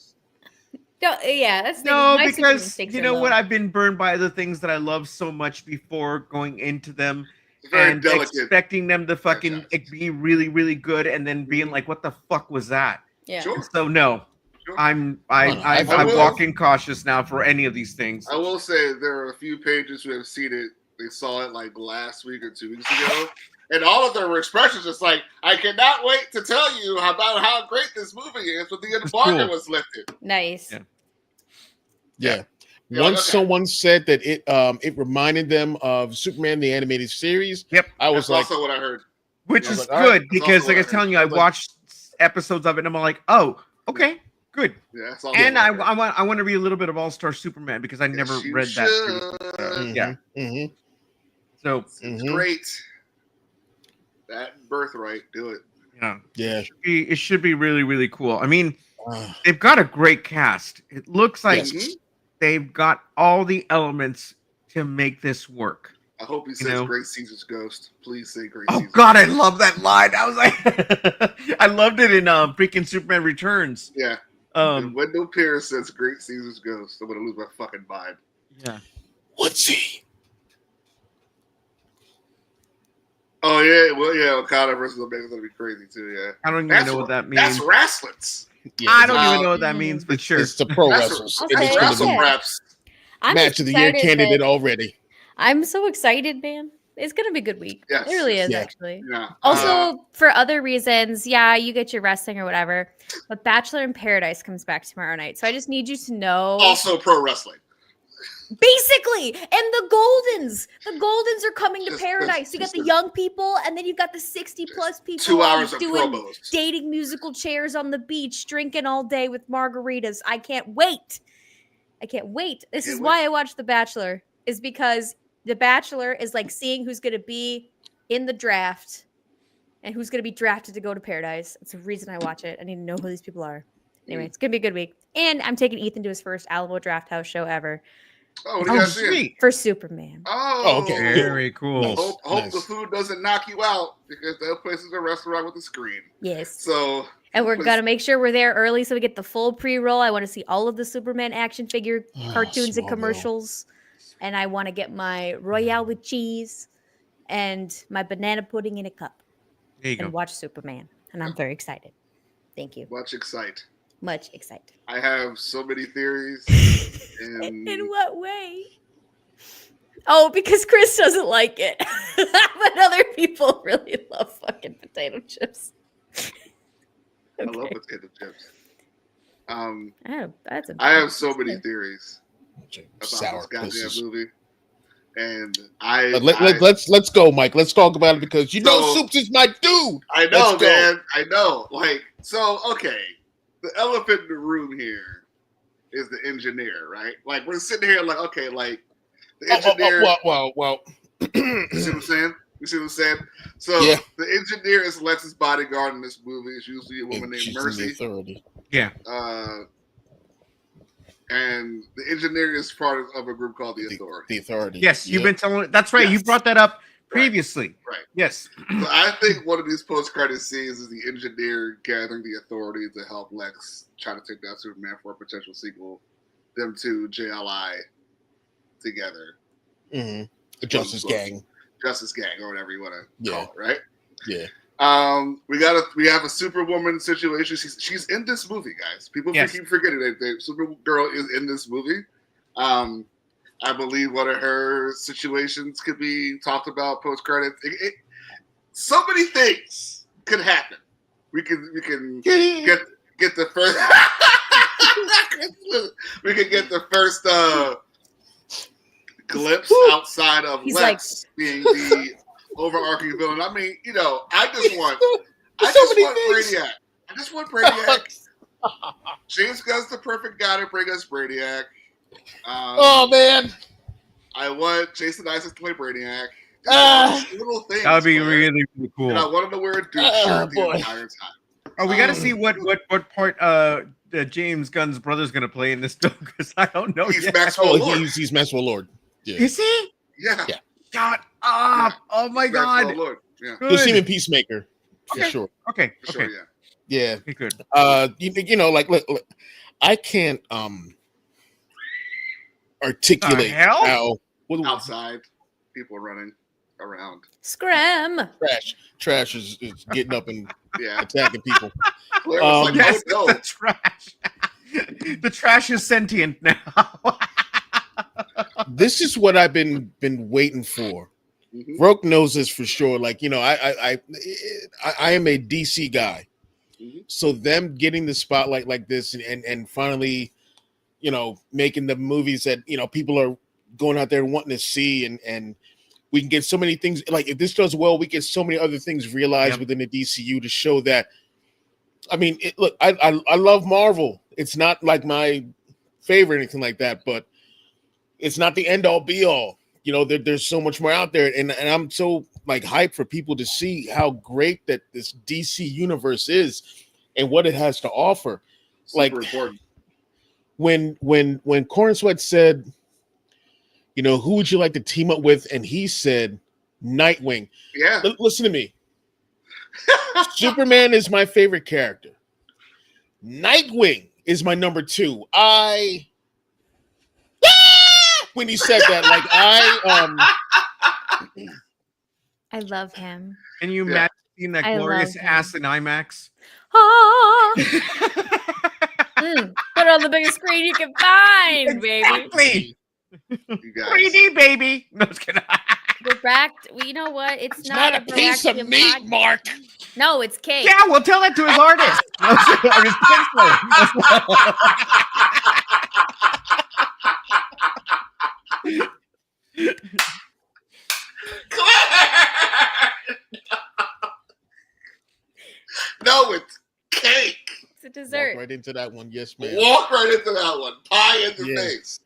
Yeah, that's the No, my because mistakes you are know low. what? I've been burned by the things that I love so much before going into them. It's very And delicate. expecting them to fucking franchise. be really, really good, and then being like, "What the fuck was that?" Yeah. Sure. So no, Sure. I'm I will- walking cautious now for any of these things. I will say there are a few pages who have seen it. They saw it like last week or 2 weeks ago, and all of them were expressions just like, "I cannot wait to tell you about how great this movie is." But the embargo cool. was lifted. Nice. Yeah. Yeah. Yeah, Once okay. someone said that it reminded them of Superman the animated series. Yep. I was That's like, also what I heard. Which Yeah, is but good all right, that's because, also like I what was I telling you, I heard. watched episodes of it, and I'm like, "Oh, okay, good." Yeah, that's also And what I heard. want to read a little bit of All Star Superman because I never Yes, you read that. should. series. Yeah. mhm. So It's Mhm. great. That birthright, do it. yeah, Yeah. it should be really, really cool. I mean, Ah, they've got a great cast. It looks like Yes. they've got all the elements to make this work. I hope he says know? Great Caesar's Ghost. Please say Great Oh Caesar's God, I Ghost. love that line. I was like, I loved it in freaking Superman Returns. Yeah. If Wendell Pierce says Great Caesar's Ghost, I'm gonna lose my fucking mind. Yeah. what's he? Oh yeah, well yeah, Okada versus Omega's gonna be crazy too. Yeah, I don't even That's know what that means. That's wrestlers. Yeah, I don't even know what that means, but sure. It's the pro That's wrestlers. I'll And say it's it. gonna wrestle be reps. I'm match of the year excited candidate that- already. I'm so excited, man. It's gonna be a good week. Yes. It really is, Yeah. actually. Yeah. Also, for other reasons, yeah, you get your wrestling or whatever, but Bachelor in Paradise comes back tomorrow night. So I just need you to know. Also pro wrestling. Basically, and the Goldens are coming to Just- Paradise. You got just the the- young people, and then you've got the 60+ people 2 hours of doing promos. dating musical chairs on the beach, drinking all day with margaritas. I can't wait. I can't wait. This Can't is wait. why I watch The Bachelor, is because The Bachelor is like seeing who's going to be in the draft and who's going to be drafted to go to Paradise. It's the reason I watch it. I need to know who these people are. Anyway, it's going to be a good week. And I'm taking Ethan to his first Alamo Draft House show ever Oh, what do you Oh, guys see? sweet. for Superman. Oh, okay. Very cool. Nice. Hope the food doesn't knock you out because that place is a restaurant with a screen. Yes. So And we're please- going to make sure we're there early so we get the full pre-roll. I want to see all of the Superman action figure cartoons and Smallville. commercials. And I want to get my Royale with cheese and my banana pudding in a cup There you and go. watch Superman. And I'm very excited. Thank you. much excite. Much excited. I have so many theories. In And what way? Oh, because Chris doesn't like it. But other people really love fucking potato chips. I love Okay. potato chips. That's a I have so many theories about Sour this goddamn pussies. movie. And Let's go, Mike. Let's talk about it because you know So- Soups is my dude. I know, Let's go. man. I know. Like, so, okay. The elephant in the room here is the engineer, right? Like, we're sitting here like, okay, like, the engineer. Well. You see what I'm saying? You see what I'm saying? So, Yeah. the engineer is Lex's bodyguard in this movie. It's usually a woman named She's in the Mercy. authority. Yeah. And the engineer is part of a group called the Authority. The authority. Yes, you've Yeah. been telling. That's right. You Yes. brought that up previously. Right. Yes. So I think one of these post-credit scenes is the engineer gathering the authority to help Lex try to take down Superman for a potential sequel. Them two, JLI, together. Mhm. The Justice Gang. Justice Gang, or whatever you want to Yeah. call it, right? Yeah. We have a Superwoman situation. She's in this movie, guys. People Yes. keep forgetting that Supergirl is in this movie. I believe one of her situations could be talked about post credits. So many things could happen. We can get the first. We could get the first glimpse outside of He's Lex being the overarching villain. I mean, I just want things. Brainiac. I just want Brainiac. James Gunn's the perfect guy to bring us Brainiac. Oh man. I want Jason Isaacs to play Brainiac. Little things. That would be man. really, really cool. And I want him to wear a Duke Oh, shirt the boy. entire time. Oh, we got to see what part James Gunn's brother's going to play in this film because I don't know He's yet. Maxwell Lord. He's Maxwell Lord. Yeah. Is he? Yeah. Yeah. Shut up! Oh my Maxwell god! Lord. Yeah. You'll see him in Good. Peacemaker. For Okay. sure. Okay. For Okay. sure, yeah. Yeah. Okay. Good. Like look, I can't articulate hell? how Outside, people running around. Scram. trash is getting up and Yeah. attacking people. Claire was like, Yes, oh, the trash. The trash is sentient now. This is what I've been waiting for. Mhm. Roke knows this for sure. Like, I am a DC guy. Mhm. So them getting the spotlight like this and finally, making the movies that, people are going out there and wanting to see and we can get so many things. Like if this does well, we get so many other things realized Yep. within the DCU to show that. I mean, look, I love Marvel. It's not like my favorite or anything like that, but it's not the end all be all. There's so much more out there, and I'm so like hyped for people to see how great that this DC universe is and what it has to offer. Super important. When Corn Sweat said, who would you like to team up with, and he said Nightwing. Yeah. Listen to me. Superman is my favorite character. Nightwing is my number 2. When he said that, like I love him. Can you Yeah. imagine seeing that I glorious love him. ass in IMAX? Ah. fine, baby. Exactly. You guys. 3D, baby. No, just kidding. We're back. Well, you know what? It's not a piece of Barack meat, pod- Mark. No, it's cake. Yeah, we'll tell that to his artist. No, or his penciler. No, it's cake. It's a dessert. Walk right into that one, yes, man. Walk right into that one. Pie in the Yeah. face.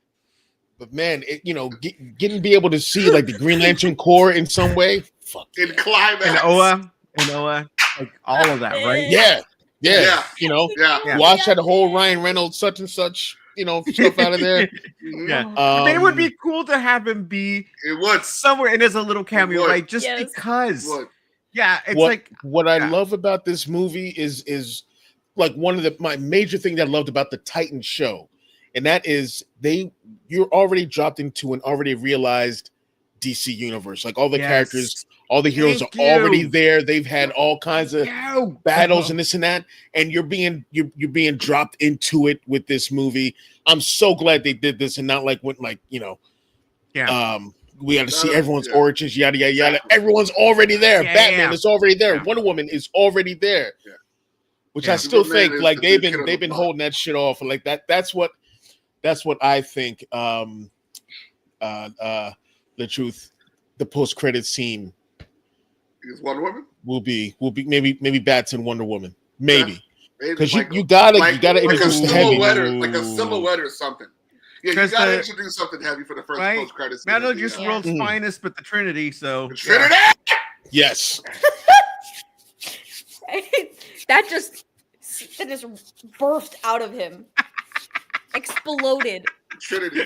But man, getting be able to see like the Green Lantern Corps in some way. Fuck. In climax. And Oa, like all of that, right? Yeah. Yeah. You know, Yeah. Wash had a whole Ryan Reynolds such and such, stuff out of there. Mhm. Yeah. But it would be cool to have him be It would. somewhere and as a little cameo, would. right? Just Yes. because. It would. Yeah, it's what I yeah. love about this movie is like one of my major thing that I loved about the Titan show, and that is you're already dropped into an already realized DC universe. Like all the characters, all the heroes Thank are already you. there. They've had all kinds of battles and this and that, and you're being dropped into it with this movie. I'm so glad they did this and not like went like we got to see everyone's origins, yada yada yada. Everyone's already there. Yeah, Batman is already there. Yeah. Wonder Woman is already there. Yeah. Which Yeah. I still Superman think is like the they've new kid on been the block. holding that shit off. Like that's what I think the truth, the post-credit scene Is Wonder Woman? will be maybe Bats and Wonder Woman. Maybe. Maybe Because like you gotta like a introduce the heavy. silhouette or something. Yeah, you 'Cause gotta the- introduce something heavy for the first Right? post credits. Not only just Yeah. world's Mm. finest, but the Trinity. So Trinity. Yes. That just burst out of him. Exploded. Trinity.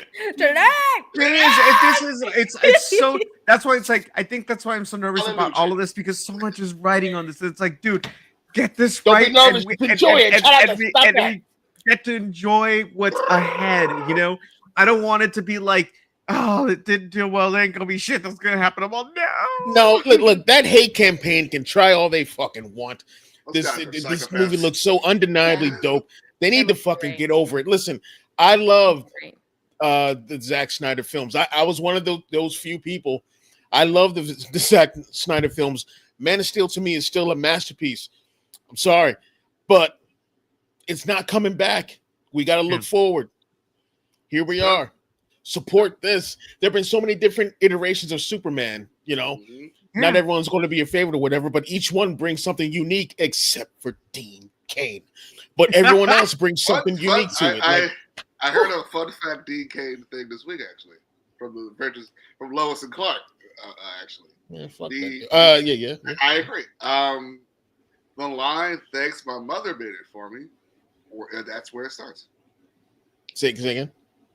It's so that's why it's like I think that's why I'm so nervous about all of this because so much is riding on this. It's like, dude, get this Don't right. be nervous. Enjoy it. Shut up, stop that. we get to enjoy what's ahead. I don't want it to be like, oh, it didn't do well. There ain't gonna be shit that's gonna happen. I'm all No, look, that hate campaign can try all they fucking want. Those This guys are this psychopaths. movie looks so undeniably dope. They need to was fucking great. get over it. Listen, I love Great. the Zack Snyder films. I was one of those few people. I love the Zack Snyder films. Man of Steel to me is still a masterpiece. I'm sorry, but it's not coming back. We got to look forward. Here we are. Support this. There have been so many different iterations of Superman. Mhm. Not everyone's going to be a favorite or whatever, but each one brings something unique, except for Dean Cain. But everyone else brings something unique to it. I heard a fun fact Dean Cain thing this week actually from the Avengers from Lois and Clark. Actually, Yeah, fuck The- that. Yeah. I agree. The line "Thanks, my mother made it for me." That's where it starts. Say again.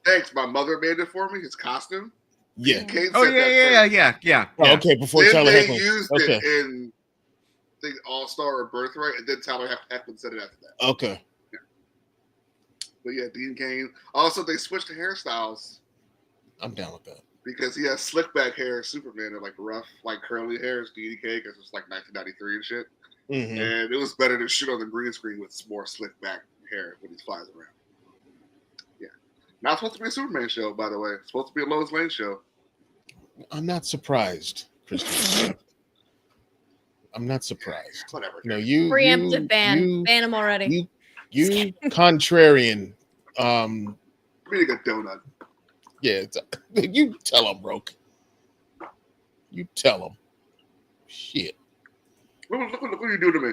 Thanks, my mother made it for me. His costume. Yeah. Cain Oh said that first. yeah. Oh, okay, before Then Tyler they Hackman. used Okay. it in I think All Star or Birthright, and then Tyler Hackman said it after that. Okay. But yeah, Dean Cain. Also, they switched the hairstyles I'm down with that. because he has slick back hair as Superman and like rough, like curly hair as DDK because it's like 1993 and shit. Mhm. And it was better to shoot on the green screen with more slick back hair when he flies around. Yeah. Not supposed to be a Superman show, by the way. It's supposed to be a Lois Lane show. I'm not surprised, Christopher. I'm not surprised. Whatever. You Preemptive ban. you- Ban him already. You contrarian. Being a donut. Yeah, you tell him, Roke. You tell him. Shit. Look what you do to me.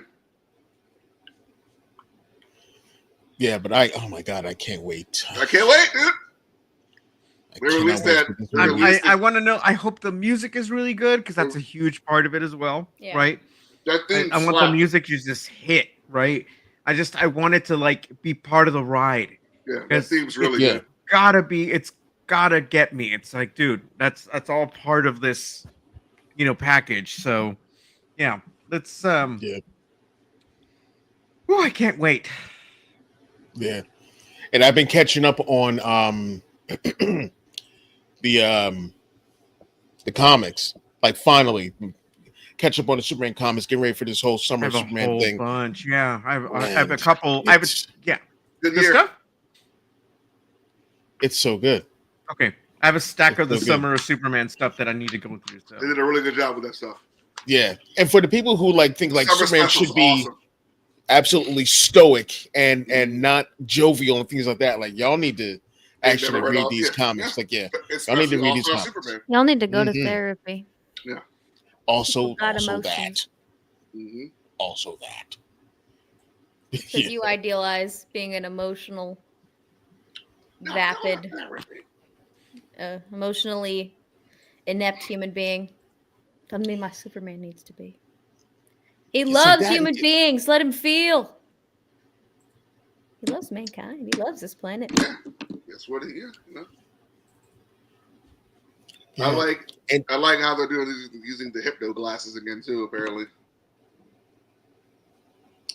Yeah, but oh my God, I can't wait. I can't wait, dude. I We cannot released wait that. for this We movie. released I want to know. I hope the music is really good because that's a huge part of it as well, Yeah. right? That thing I want the slapped. music to just hit, right? I want it to like be part of the ride. Yeah, that Yes. theme's really Yeah. good. It's gotta get me. It's like, dude, that's all part of this, package. So yeah, let's Yeah. Oh, I can't wait. Yeah, and I've been catching up on the comics. Like finally, catch up on the Superman comics. Getting ready for this whole I summer have a Superman whole thing. bunch. Yeah, I have a Man, couple. it's- Yeah, Good the year. stuff. It's so good. Okay. I have a stack of the so good. Summer of Superman stuff that I need to go through. So They did a really good job with that stuff. Yeah, and for the people who like think like Summer Superman Special's should be awesome. absolutely stoic and not jovial and things like that, like y'all need to actually never read read all- these yeah, comics. yeah. Like, yeah, Especially I need to read these All-Star comics. Superman. Y'all need to go to Mhm. therapy. Also got that. emotions. Mm-hmm. Also that. Because Yeah. you idealize being an emotional, vapid, emotionally inept human being. Doesn't mean my Superman needs to be. He It's loves like that- human beings. Let him feel. He loves mankind. He loves this planet. That's what it is. You know? Yeah. I like how they're doing using the hypno glasses again too. Apparently,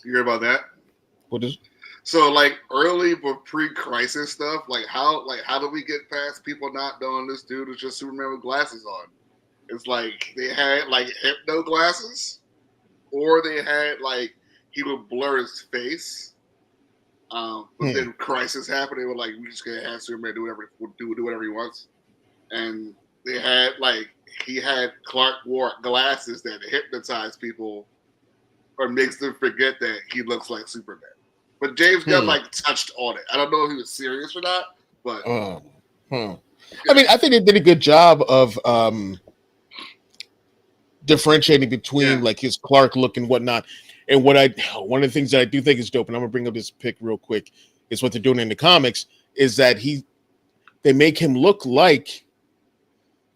you hear about that? What is? So like early but pre-crisis stuff, like how do we get past people not knowing this dude was just Superman with glasses on? It's like they had like hypno glasses, or they had like he would blur his face. But then crisis happened. They were like, we just gonna have Superman do whatever he wants, and they had like he had Clark wore glasses that hypnotize people or makes them forget that he looks like Superman. But James Gunn like touched on it. I don't know if he was serious or not, but I mean, I think they did a good job of differentiating between like his Clark look and whatnot. And one of the things that I do think is dope, and I'm gonna bring up this pic real quick, is what they're doing in the comics, is that they make him look like,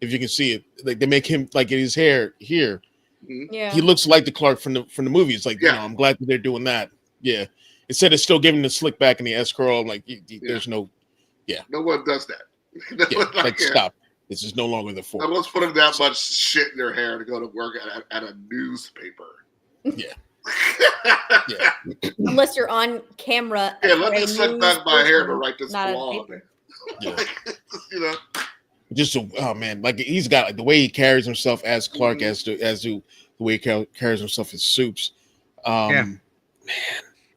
if you can see it, like they make him like in his hair here. Yeah. He looks like the Clark from the movies. Like, you know, I'm glad that they're doing that. Yeah. Instead of still giving the slick back and the S curl, like there's no no one does that. Stop. This is no longer the form. No one's putting that much shit in their hair to go to work at a newspaper. Yeah. Yeah. Unless you're on camera. Yeah, let me slick back my hair to write this not blog. Yeah. You know. Just man, like he's got like the way he carries himself as Clark, as the way he carries himself as Supes. Man,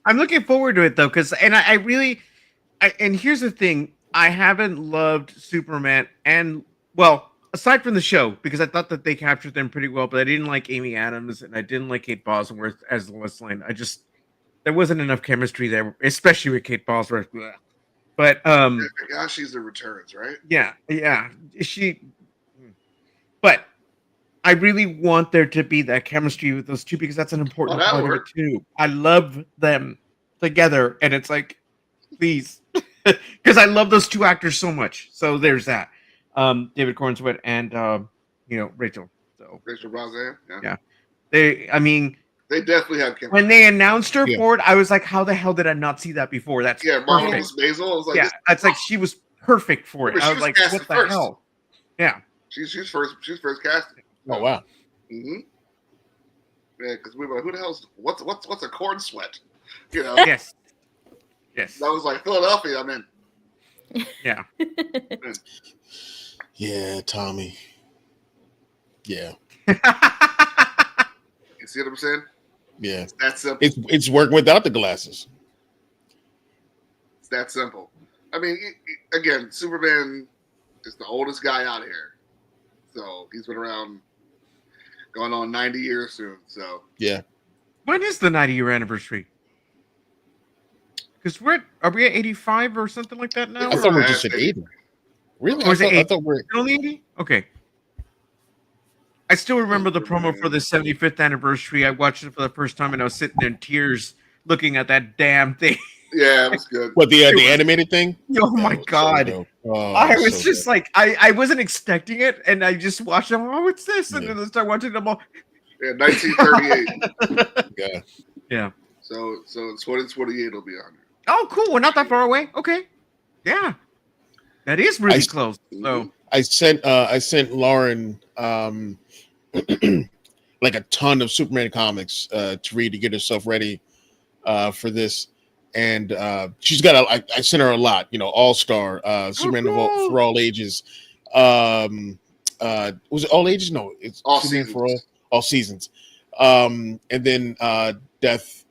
I'm looking forward to it though, because and and here's the thing, I haven't loved Superman, and well, aside from the show, because I thought that they captured them pretty well, but I didn't like Amy Adams and I didn't like Kate Bosworth as Lois Lane. There wasn't enough chemistry there, especially with Kate Bosworth. But gosh, she's the returns, right? Yeah. But I really want there to be that chemistry with those two, because that's an important part of it too. I love them together, and it's like, please, because I love those two actors so much. So there's that. David Cornswet and Rachel. So Rachel Brosnahan. Yeah. They definitely have chemistry. When they announced her for it, I was like, how the hell did I not see that before? That's Marvelous Maisel. I was like, it's like she was perfect for it. I was like, what the hell? Yeah. She's first casting. Oh wow. Mm-hmm. Yeah, because we were like, who the hell's what's a corn sweat? You know? Yes. I was like, Philadelphia, I'm in. Yeah. Yeah, Tommy. Yeah. You see what I'm saying? Yeah. It's that simple. It's working without the glasses. It's that simple. I mean, again, Superman is the oldest guy out here. So he's been around going on 90 years soon. So yeah. When is the 90-year anniversary? Because are we at 85 or something like that now? I thought we were just at 80. Really? I thought we're only 80? Okay. I still remember the promo for the 75th anniversary. I watched it for the first time and I was sitting there in tears looking at that damn thing. Yeah, it was good. What, the animated thing? Oh my God. So I was just like, I wasn't expecting it, and I just watched them. Oh, what's this? And then I start watching them all. Yeah, 1938. Yeah. So in 2028 it'll be 100. Oh, cool. We're not that far away. Okay. Yeah. That is really close. So I sent Lauren like a ton of Superman comics to read to get herself ready for this. And she's got I sent her a lot, All-Star, Superman for all ages. Was it all ages? No, it's all Superman seasons. for all seasons. And then Death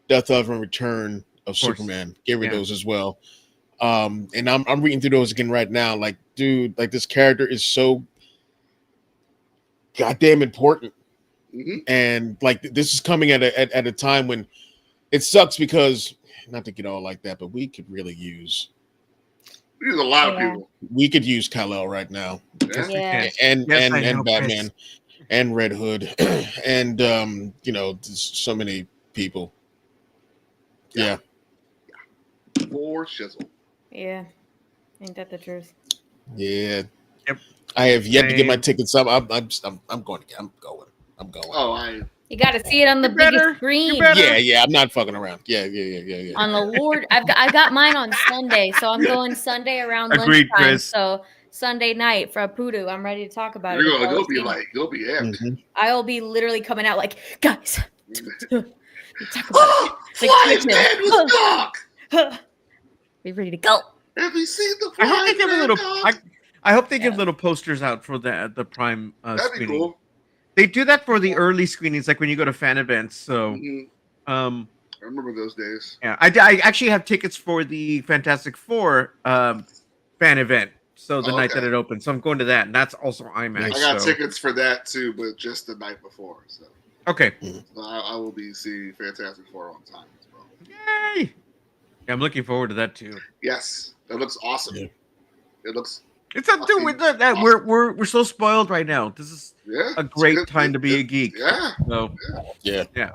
of and Return of Superman. Gave her those as well. And I'm reading through those again right now. Like, dude, like this character is so goddamn important. Mm-hmm. And like this is coming at a time when it sucks because not to get all like that, but we could really use There's a lot of Yeah. people. we could use Kal-El right now. Yeah. Yeah. And Yes, I and know, Batman Chris. and Red Hood and there's so many people. Yeah. For shizzle. Yeah. Ain't that the truth? Yeah. Yep. I have yet to get my Same. tickets up. I'm going. I'm going. Oh, You got to see it on the You better. biggest You screen. better. Yeah. I'm not fucking around. Yeah. On the Lord, I got mine on Sunday, so I'm going Sunday around Agreed, lunchtime. Chris. So Sunday night for PooDoo, I'm ready to talk about it. you'll be amped. Mhm. I'll be literally coming out like, guys, talk about Oh, it. Flying Man was dog. Be ready to go. Have you seen the I hope they Flying give a Man little. dog? I hope they give Yeah. little posters out for the Prime That'd be screening. cool. They do that for the early screenings, like when you go to fan events. So, Mhm. um, I remember those days. yeah, I actually have tickets for the Fantastic Four fan event. So the Oh, night that okay. it opens, so I'm going to that, and that's also IMAX. I got so. tickets for that too, but just the night before. So, Okay. I will be seeing Fantastic Four on time as well. Yay! Yeah, I'm looking forward to that too. Yes, it looks awesome. Yeah. It looks It's a dude. We're so spoiled right now. This is yeah. a great it's- time to be a geek. Yeah. So Yeah. Yeah.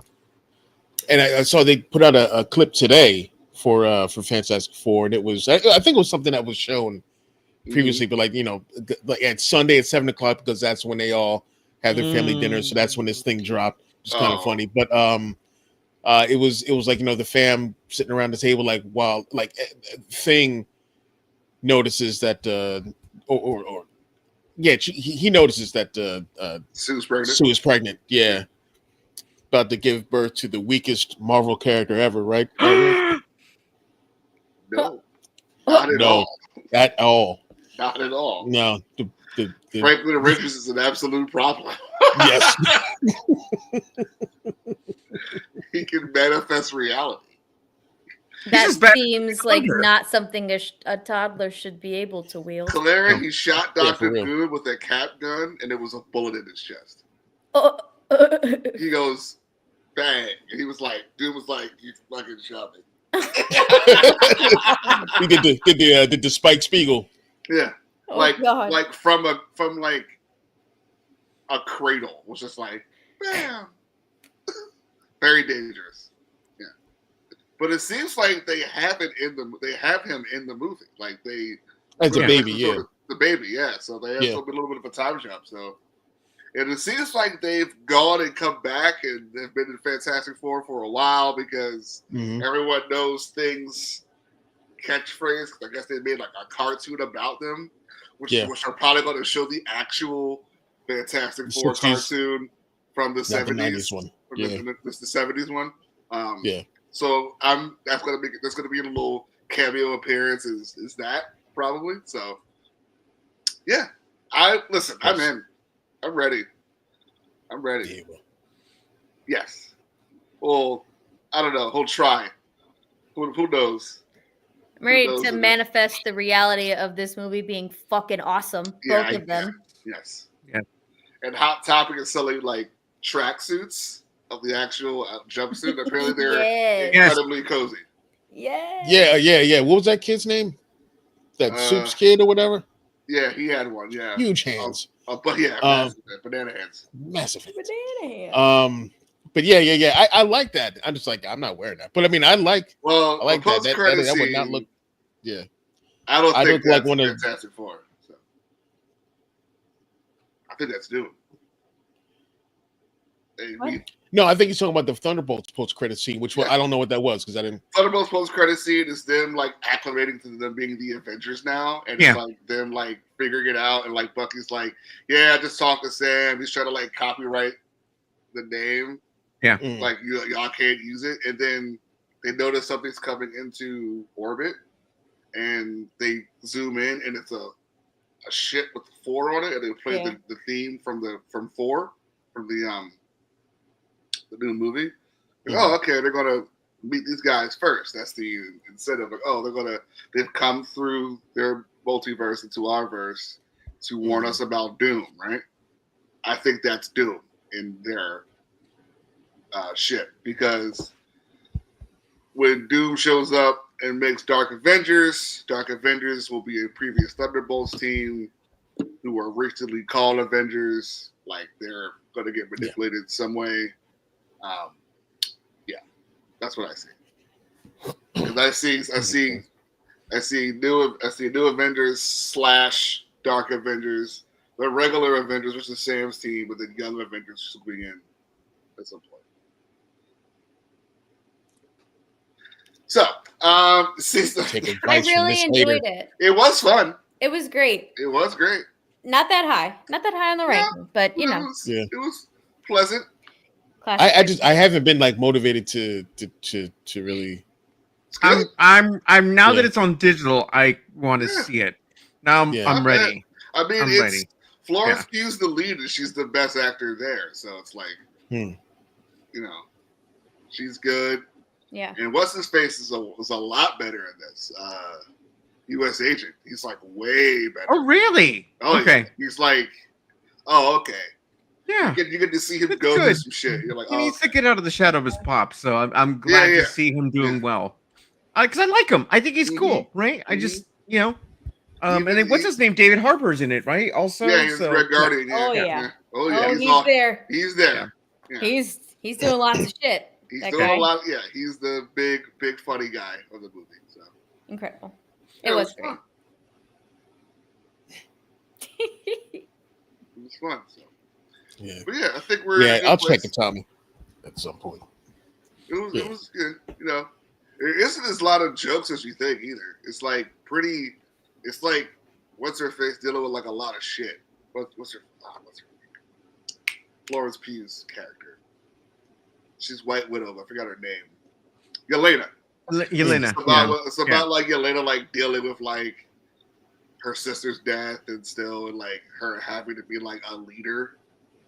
And I saw they put out a clip today for Fantastic Four, and it was I think it was something that was shown previously, but like like at Sunday at 7:00 because that's when they all have their family dinner. So that's when this thing dropped. It's kind of Oh. funny, but it was like the fam sitting around the table like while like Thing notices that or yeah he notices that Sue's pregnant. Sue is pregnant. Yeah, about to give birth to the weakest Marvel character ever, right? No, not at No. all. At all. Not at all. No, the Franklin Richards is an absolute problem. yes. He can manifest reality. That just bad seems like clever. not something a toddler should be be able to wield. Clara, Oh. he shot Yeah, Dr. for real. Good with a cap gun, and it was a bullet in his chest. Oh, He goes, bang. And he was like, dude was like, you fucking shot me. He did the Spike Spiegel. Yeah. oh like God. like from a cradle. Was just like, bam. Very dangerous. Yeah. But it seems like they have him in the movie. Like they As a Yeah. baby, like yeah. the baby, yeah. So they have Yeah. a little bit of a time jump. So, and it seems like they've gone and come back, and they've been in Fantastic Four for a while because Mhm. everyone knows Things catchphrase. I guess they made like a cartoon about them, which are probably going to show the actual Fantastic Four 60s. cartoon from the Not the 90s '70s. one. From Yeah. the '70s one. Yeah. So that's gonna be a little cameo appearance. Is that probably so? Yeah. I'm in. I'm ready. Yeah, well. Yes. Well, I don't know. He'll try. Who knows? I'm ready those to are the- manifest the reality of this movie being fucking awesome. Both of them. Yes. Yeah. And Hot Topic is selling like tracksuits of the actual jumpsuit. Apparently, they're Yes. incredibly cozy. Yeah. What was that kid's name? That Uh, Soups kid or whatever? Yeah, he had one. Yeah. Huge hands. But yeah, massive, banana hands. Massive hands. Banana hand. But yeah. I like that. I'm just like, I'm not wearing that. But I mean, I like Well, that. post-credit That would not scene, look. Yeah. I don't I think look like that's one of- Fantastic Four. So. I think that's new. What? No, I think he's talking about the Thunderbolts post-credit scene, which I don't know what that was because I didn't. Thunderbolts post-credit scene is them like acclimating to them being the Avengers now, and Yeah. it's like them like figuring it out, and like Bucky's like, yeah, I just talked to Sam. He's trying to like copyright the name, Mm. like y'all can't use it, and then they notice something's coming into orbit, and they zoom in, and it's a ship with 4 on it, and they play Yeah. the theme from 4 from the new movie. Like, Mhm. oh, okay, they're gonna meet these guys first. That's the incentive. Like, oh, they've come through their multiverse into our verse to warn us about Doom, right? I think that's Doom in their shit, because when Doom shows up and makes Dark Avengers will be a previous Thunderbolts team who were recently called Avengers. Like, they're going to get manipulated some way. That's what I see. 'Cause I see new Avengers / Dark Avengers, the regular Avengers, which is Sam's team, but the young Avengers will be in at some point. So, I really enjoyed it. It was fun. It was great. It was great. Not that high on the ranking, but you know, it was pleasant. I haven't been like motivated to really. I'm now that it's on digital, I want to see it. Now I'm ready. I mean, I'm ready. Florence Pugh's the lead, and she's the best actor there. So it's like, you know, she's good. Yeah. And what's his face is a lot better in this. U.S. Agent. He's like way better. Oh, really? Oh, okay. He's like, oh, okay. Yeah. You get to see him go through some shit. You're like, he needs to get out of the shadow of his pop. So I'm glad to see him doing well. Because I like him. I think he's cool, right? I just, you know. And then what's his name? David Harbour's in it, right? Also, yeah, he's Red Guardian. Oh yeah. Oh yeah. He's there. He's there. Yeah. He's doing lots of shit. He's doing a lot. Yeah, he's the big funny guy of the movie. So incredible. It was great. Fun. It was fun. So. Yeah. But yeah, I think we're. Yeah, I'll check it, Tommy, at some point. It was good. You know, there isn't as lot of jokes as you think either. It's like pretty. It's like what's her face dealing with like a lot of shit. What's her Florence Pugh's character? She's White Widow. I forgot her name. Yelena. It's about like Yelena like dealing with like her sister's death and still like her having to be like a leader.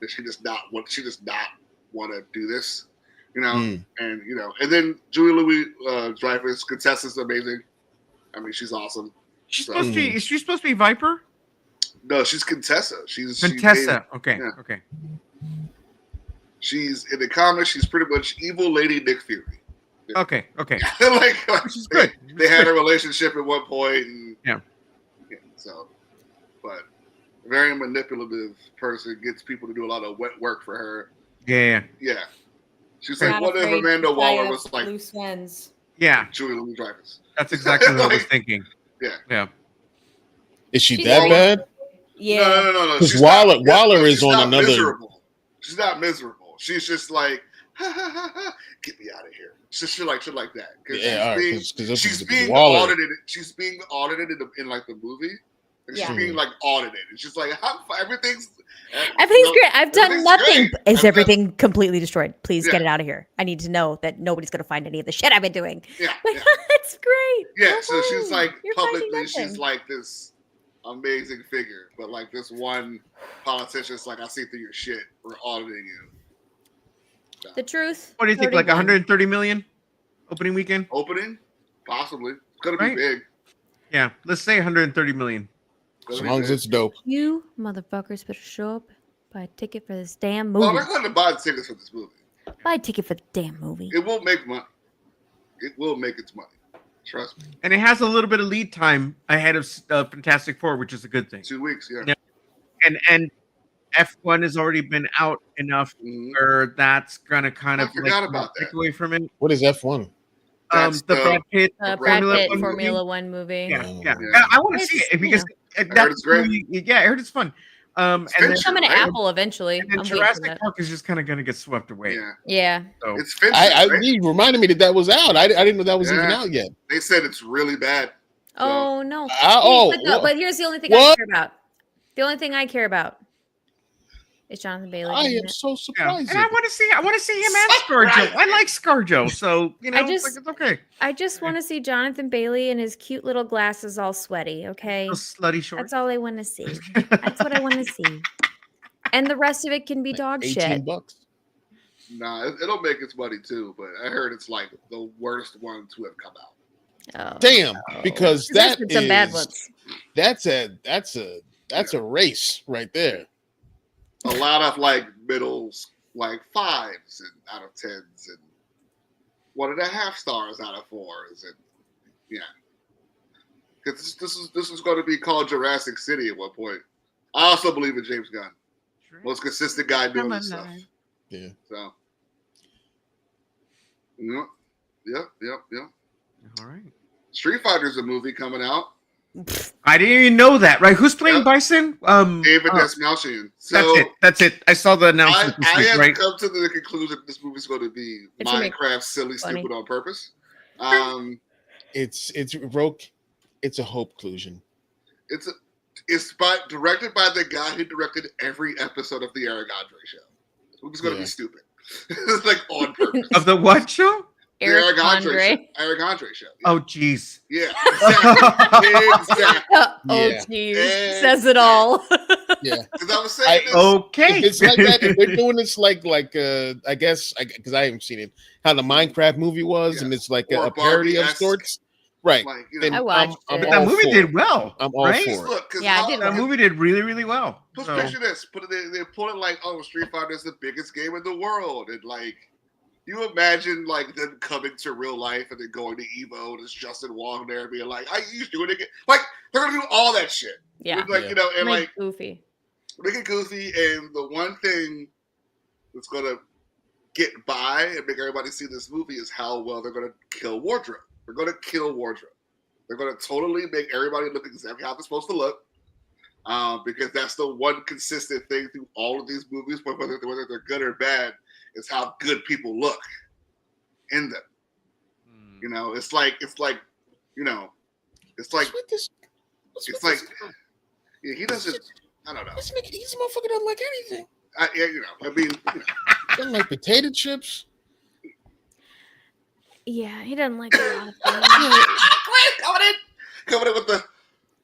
That she does not want to do this, you know, and you know, and then Julia Louis-Dreyfus, Contessa's amazing. I mean, she's awesome. She's supposed to be. Is she supposed to be Viper? No, she's Contessa. Contessa. Okay. She's in the comics. She's pretty much evil Lady Nick Fury. Okay. like which is good. They had a relationship at one point, and so, but. Very manipulative person, gets people to do a lot of wet work for her. Yeah. She's like, what if Amanda Waller was like loose ends? Yeah. Julia Louis-Dreyfus. That's exactly what I was thinking. Yeah. Is she that bad? Yeah. No. Because Waller is on another. Miserable. She's not miserable. She's just like, get me out of here. Shit like that. She's being audited. She's being audited in like the movie. She's being like audited. It's just like everything's great. I've done nothing. Great. Is everything completely destroyed? Please get it out of here. I need to know that nobody's going to find any of the shit I've been doing. Yeah, that's great. Yeah, so she's like publicly, she's like this amazing figure, but like this one politician's like, I see through your shit. We're auditing you. No. The truth. What do you think? Like 130 million opening weekend? Opening, possibly. It's gonna be big. Yeah, let's say 130 million. As long as it's dope. You motherfuckers better show up, buy a ticket for this damn movie. Well, they're going to buy tickets for this movie. Buy a ticket for the damn movie. It will make money. It will make its money. Trust me. And it has a little bit of lead time ahead of Fantastic Four, which is a good thing. 2 weeks, yeah. And F1 has already been out enough where that's going to kind of take away from it. What is F1? The Brad Pitt Formula One movie. Yeah. I want to see it because that's great. I heard it's fun. And it's coming to Apple eventually. And then Jurassic Park is just kind of going to get swept away. Yeah. So, it's you reminded me that was out. I didn't know that was even out yet. They said it's really bad. So. Oh no. But here's the only thing I care about. The only thing I care about is Jonathan Bailey. I am so surprised. And I want to see him and ScarJo. I like ScarJo, so it's okay. I just want to see Jonathan Bailey in his cute little glasses, all sweaty. Okay, those slutty shorts. That's all I want to see. That's what I want to see. And the rest of it can be dog shit. $18. Nah, it'll make its money too, but I heard it's like the worst one to have come out. Oh, Damn, because there's that been some bad is ones. that's a race right there. A lot of like middles, like 5s and out of 10s, and 1.5 stars out of 4s, and yeah. Because this is going to be called Jurassic City at one point. I also believe in James Gunn, most consistent guy doing this stuff. Yeah. So, yep. All right. Street Fighter's a movie coming out. I didn't even know that. Right? Who's playing Yep. Bison? David Desmalchian. So That's it. I saw the announcement this I week. have Right? come to the conclusion that this movie's going to be It's gonna be Minecraft, silly, funny. stupid on purpose. It's Roke. It's a hope conclusion. It's directed by the guy who directed every episode of the Eric Andre show. This movie's going to be stupid. It's like on purpose. Of the what show? The Eric Andre. show. Eric Andre show. Yeah. Oh, jeez. Yeah, exactly. Exactly. Oh, Yeah. geez. And- Says it all. Yeah. Because I was saying this. Okay. If it's like that, if they're doing this like I guess because I haven't seen it, how the Minecraft movie was, Yeah. and it's like Or a parody of Barbie-esque. sorts, right? Like, you Then know, I watched I'm it. But that all movie for did it. well. I'm all right? for it. look, because Yeah, I did That movie did really, really well. Just So, picture this. They put it like, oh, Street Fighter is the biggest game in the world, and like, you imagine like them coming to real life and then going to Evo and it's Justin Wong there and being like, I used to do it again. Like they're gonna do all that shit. Yeah. Like, you know, and Make like goofy. make it goofy. And the one thing that's gonna get by and make everybody see this movie is how well they're gonna kill wardrobe. They're gonna kill wardrobe. They're gonna totally make everybody look exactly how they're supposed to look. Because that's the one consistent thing through all of these movies, whether they're good or bad, is how good people look in them. You know, it's like you know, it's like yeah, he doesn't. I don't know. This motherfucker doesn't like anything. Yeah, you know. I mean, you know. Doesn't like potato chips. Yeah, he doesn't like a lot of things. coming in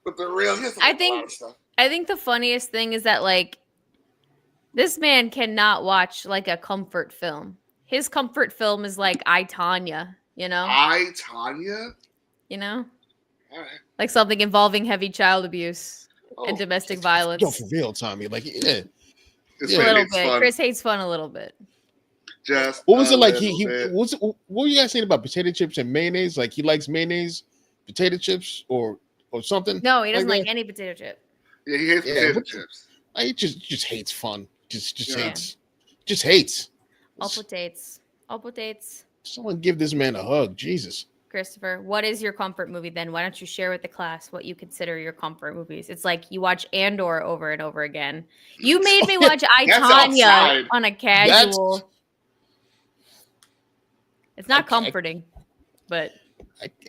with the real. I think the funniest thing is that like this man cannot watch like a comfort film. His comfort film is like I, Tanya, you know? I, Tanya? You know? All right. Like something involving heavy child abuse and Oh, domestic violence. Yo, for real, Tommy. Like, yeah. This Yeah. A man little hates bit. fun. Chris hates fun a little bit. Just What was a it like? little He bit. what were you guys saying about potato chips and mayonnaise? Like he likes mayonnaise, potato chips, or something? No, he doesn't Like like that? any potato chip. Yeah, he hates Yeah, potato what- chips. He just hates fun. Just Yeah. hates. Just hates. All potatoes. All potatoes. Someone give this man a hug. Jesus. Christopher, what is your comfort movie then? Why don't you share with the class what you consider your comfort movies? It's like you watch Andor over and over again. You made me watch I, That's Tanya outside. on a casual. It's not comforting, but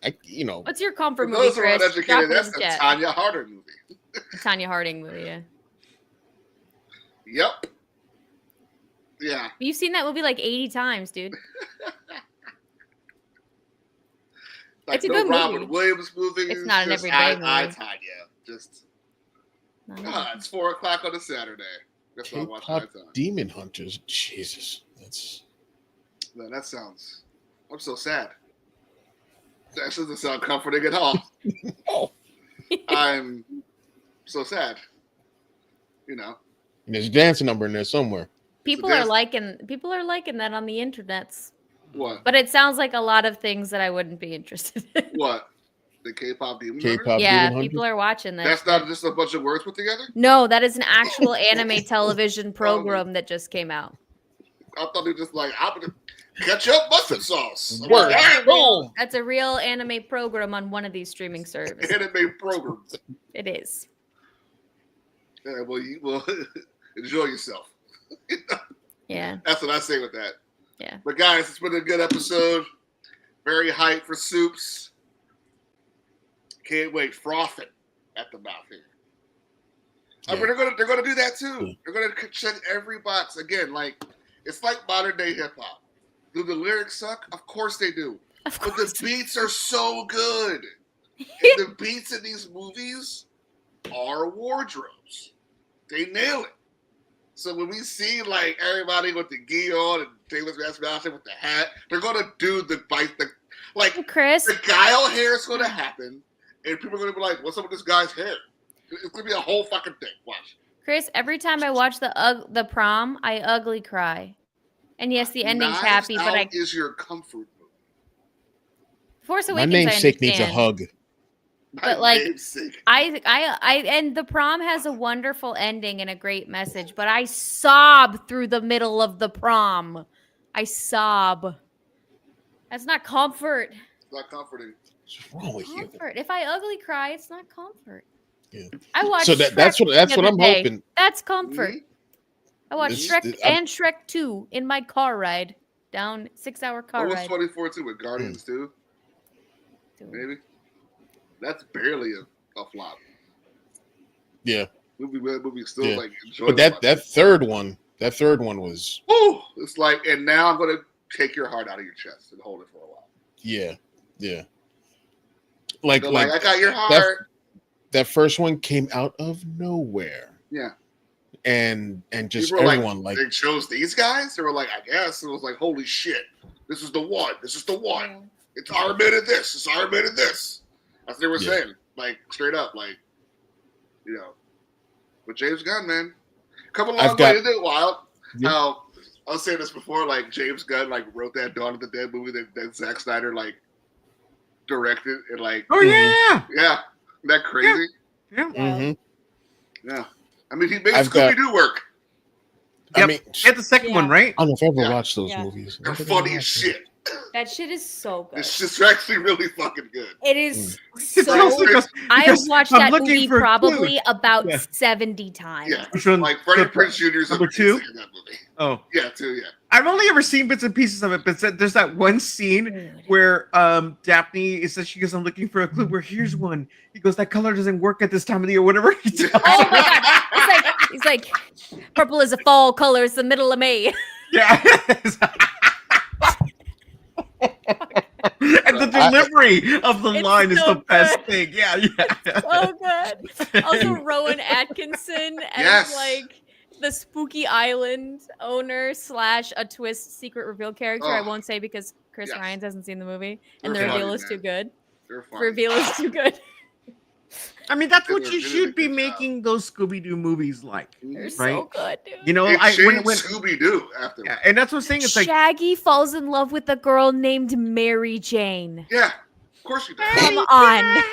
I you know. what's your For comfort movie, those who are Chris? Drop uneducated, it in that's the a chat. Tanya Harder movie. Tanya Harding movie, yeah. Yep. Yeah. You've seen that movie like 80 times, dude. Like It's a no good Robert movie. Williams movie. It's not an just everyday I, movie. Tanya. Just No. it's 4:00 on a Saturday. That's what I watch I, K-pop Tanya. demon hunters. Jesus. That's Man, that sounds. I'm so sad. That doesn't sound comforting at all. oh. I'm so sad. You know. There's a dance number in there somewhere. People are liking that on the internets. What? But it sounds like a lot of things that I wouldn't be interested in. What? The K-pop demon K-pop Hunters? Yeah, demon people hunters? are watching that. That's not just a bunch of words put together. No, that is an actual anime television program that just came out. I thought it was just like I'm gonna ketchup mustard sauce. I'm Word. like, "All right, Boom. That's a real anime program on one of these streaming services. anime program. It is. Yeah, well, you will enjoy yourself. Yeah. That's what I say with that. Yeah. But guys, it's been a good episode. Very hyped for soups. Can't wait, frothing at the mouth here. I mean, they're gonna do that too. They're gonna check every box again. Like it's like modern day hip hop. Do the lyrics suck? Of course they do. Of But course. the beats are so good. And the beats in these movies are wardrobes. They nail it. So when we see like everybody with the gi on and Taylor's Mask Mountain with the hat. They're gonna do the Chris, the guile hair is gonna happen, and people are gonna be like, "What's up with this guy's hair?" It's gonna be a whole fucking thing. Watch. Chris, every time I watch the prom, I ugly cry. And yes, the ending's Knives happy, but Out is your comfort movie. Force My Awakens, namesake I needs a understand. hug. But like, I and the prom has a wonderful ending and a great message, but I sob through the middle of the prom. I sob. That's not comfort. It's not comforting. What's wrong with you? Comfort. If I ugly cry, it's not comfort. Yeah. I watched. So that's what I'm other day. hoping. That's comfort. I watched Shrek and Shrek 2 in my car ride down 6-hour car What was ride. 24 too with Guardians 2? Maybe. That's barely a flop. Yeah. Movie still like enjoyable. But that third one was. Ooh, it's like, and now I'm gonna take your heart out of your chest and hold it for a while. Yeah. Like I got your heart. That first one came out of nowhere. Yeah. And just People were everyone like they chose these guys. They were like, I guess it was like, holy shit, this is the one. This is the one. It's Iron Man and this. It's Iron Man and this. That's what they were saying, like straight up, like But James Gunn, man, come a long way. Isn't it wild? Yeah. How I was saying this before, like James Gunn like wrote that Dawn of the Dead movie that Zack Snyder like directed and like. Oh yeah. Yeah, isn't that crazy? Yeah. Mm-hmm. Yeah. I mean, he made Scooby-Doo work. I mean, get the second one, right? I don't know if I ever watched those movies. They're funny as shit. That shit is so good. It's just actually really fucking good. It is It's so. also because I've watched I'm that looking movie for probably Croo. about 70 times. Yeah, Which one? like Freddie Prinze Jr. is number amazing 2? in that movie. Oh, Yeah, 2. Yeah. I've only ever seen bits and pieces of it, but there's that one scene where Daphne says she goes, "I'm looking for a clue." Where here's one. He goes, "That color doesn't work at this time of the year." Whatever he does. Oh my god! He's like, purple is a fall color. It's the middle of May. Yeah. And the delivery of the line is so the best good. thing. Yeah. So good. Also, Rowan Atkinson as like the Spooky Island owner / a twist secret reveal character. I won't say because Chris Ryans hasn't seen the movie, and the reveal is too good. The reveal is too good. I mean, that's what you should be making those Scooby-Doo movies like. They're right? so good, dude. You know, It when Scooby-Doo after. Yeah, and that's what I'm saying. It's like Shaggy falls in love with a girl named Mary Jane. Yeah, of course you do. Come on.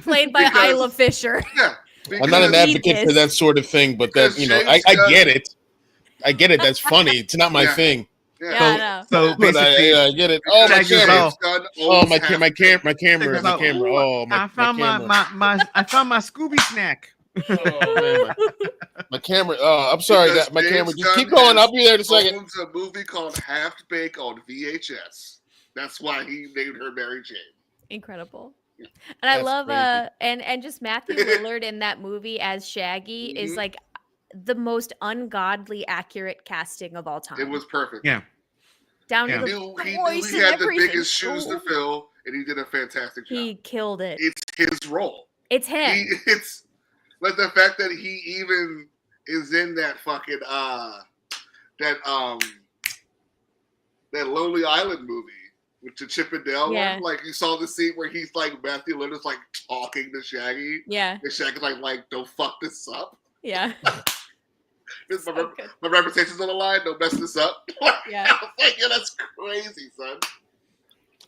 Played by Isla Fisher. Yeah. I'm not an advocate for that sort of thing, but that I get it. I get it. That's funny. It's not my thing. Yeah, I know. So But I get it. Oh, my camera! Oh, my camera! Oh, I found I found my Scooby snack. Oh, my camera. Oh, I'm sorry. Because My James camera. Just Gunn keep going. I'll be there in a second. Owns a movie called Half Baked on VHS. That's why he named her Mary Jane. Incredible. And I love and just Matthew Lillard in that movie as Shaggy is like the most ungodly accurate casting of all time. It was perfect. Yeah. Down He to knew the he voice and had the everything. biggest shoes to fill, and he did a fantastic job. He killed it. It's his role. It's him. It's like the fact that he even is in that fucking that Lonely Island movie with the Chip and Dale one. Like you saw the scene where he's like Matthew Lillard's like talking to Shaggy. Yeah. And Shaggy's like, don't fuck this up. Yeah. My reputation's on the line. Don't mess this up. Yeah. I was like, yeah, that's crazy, son.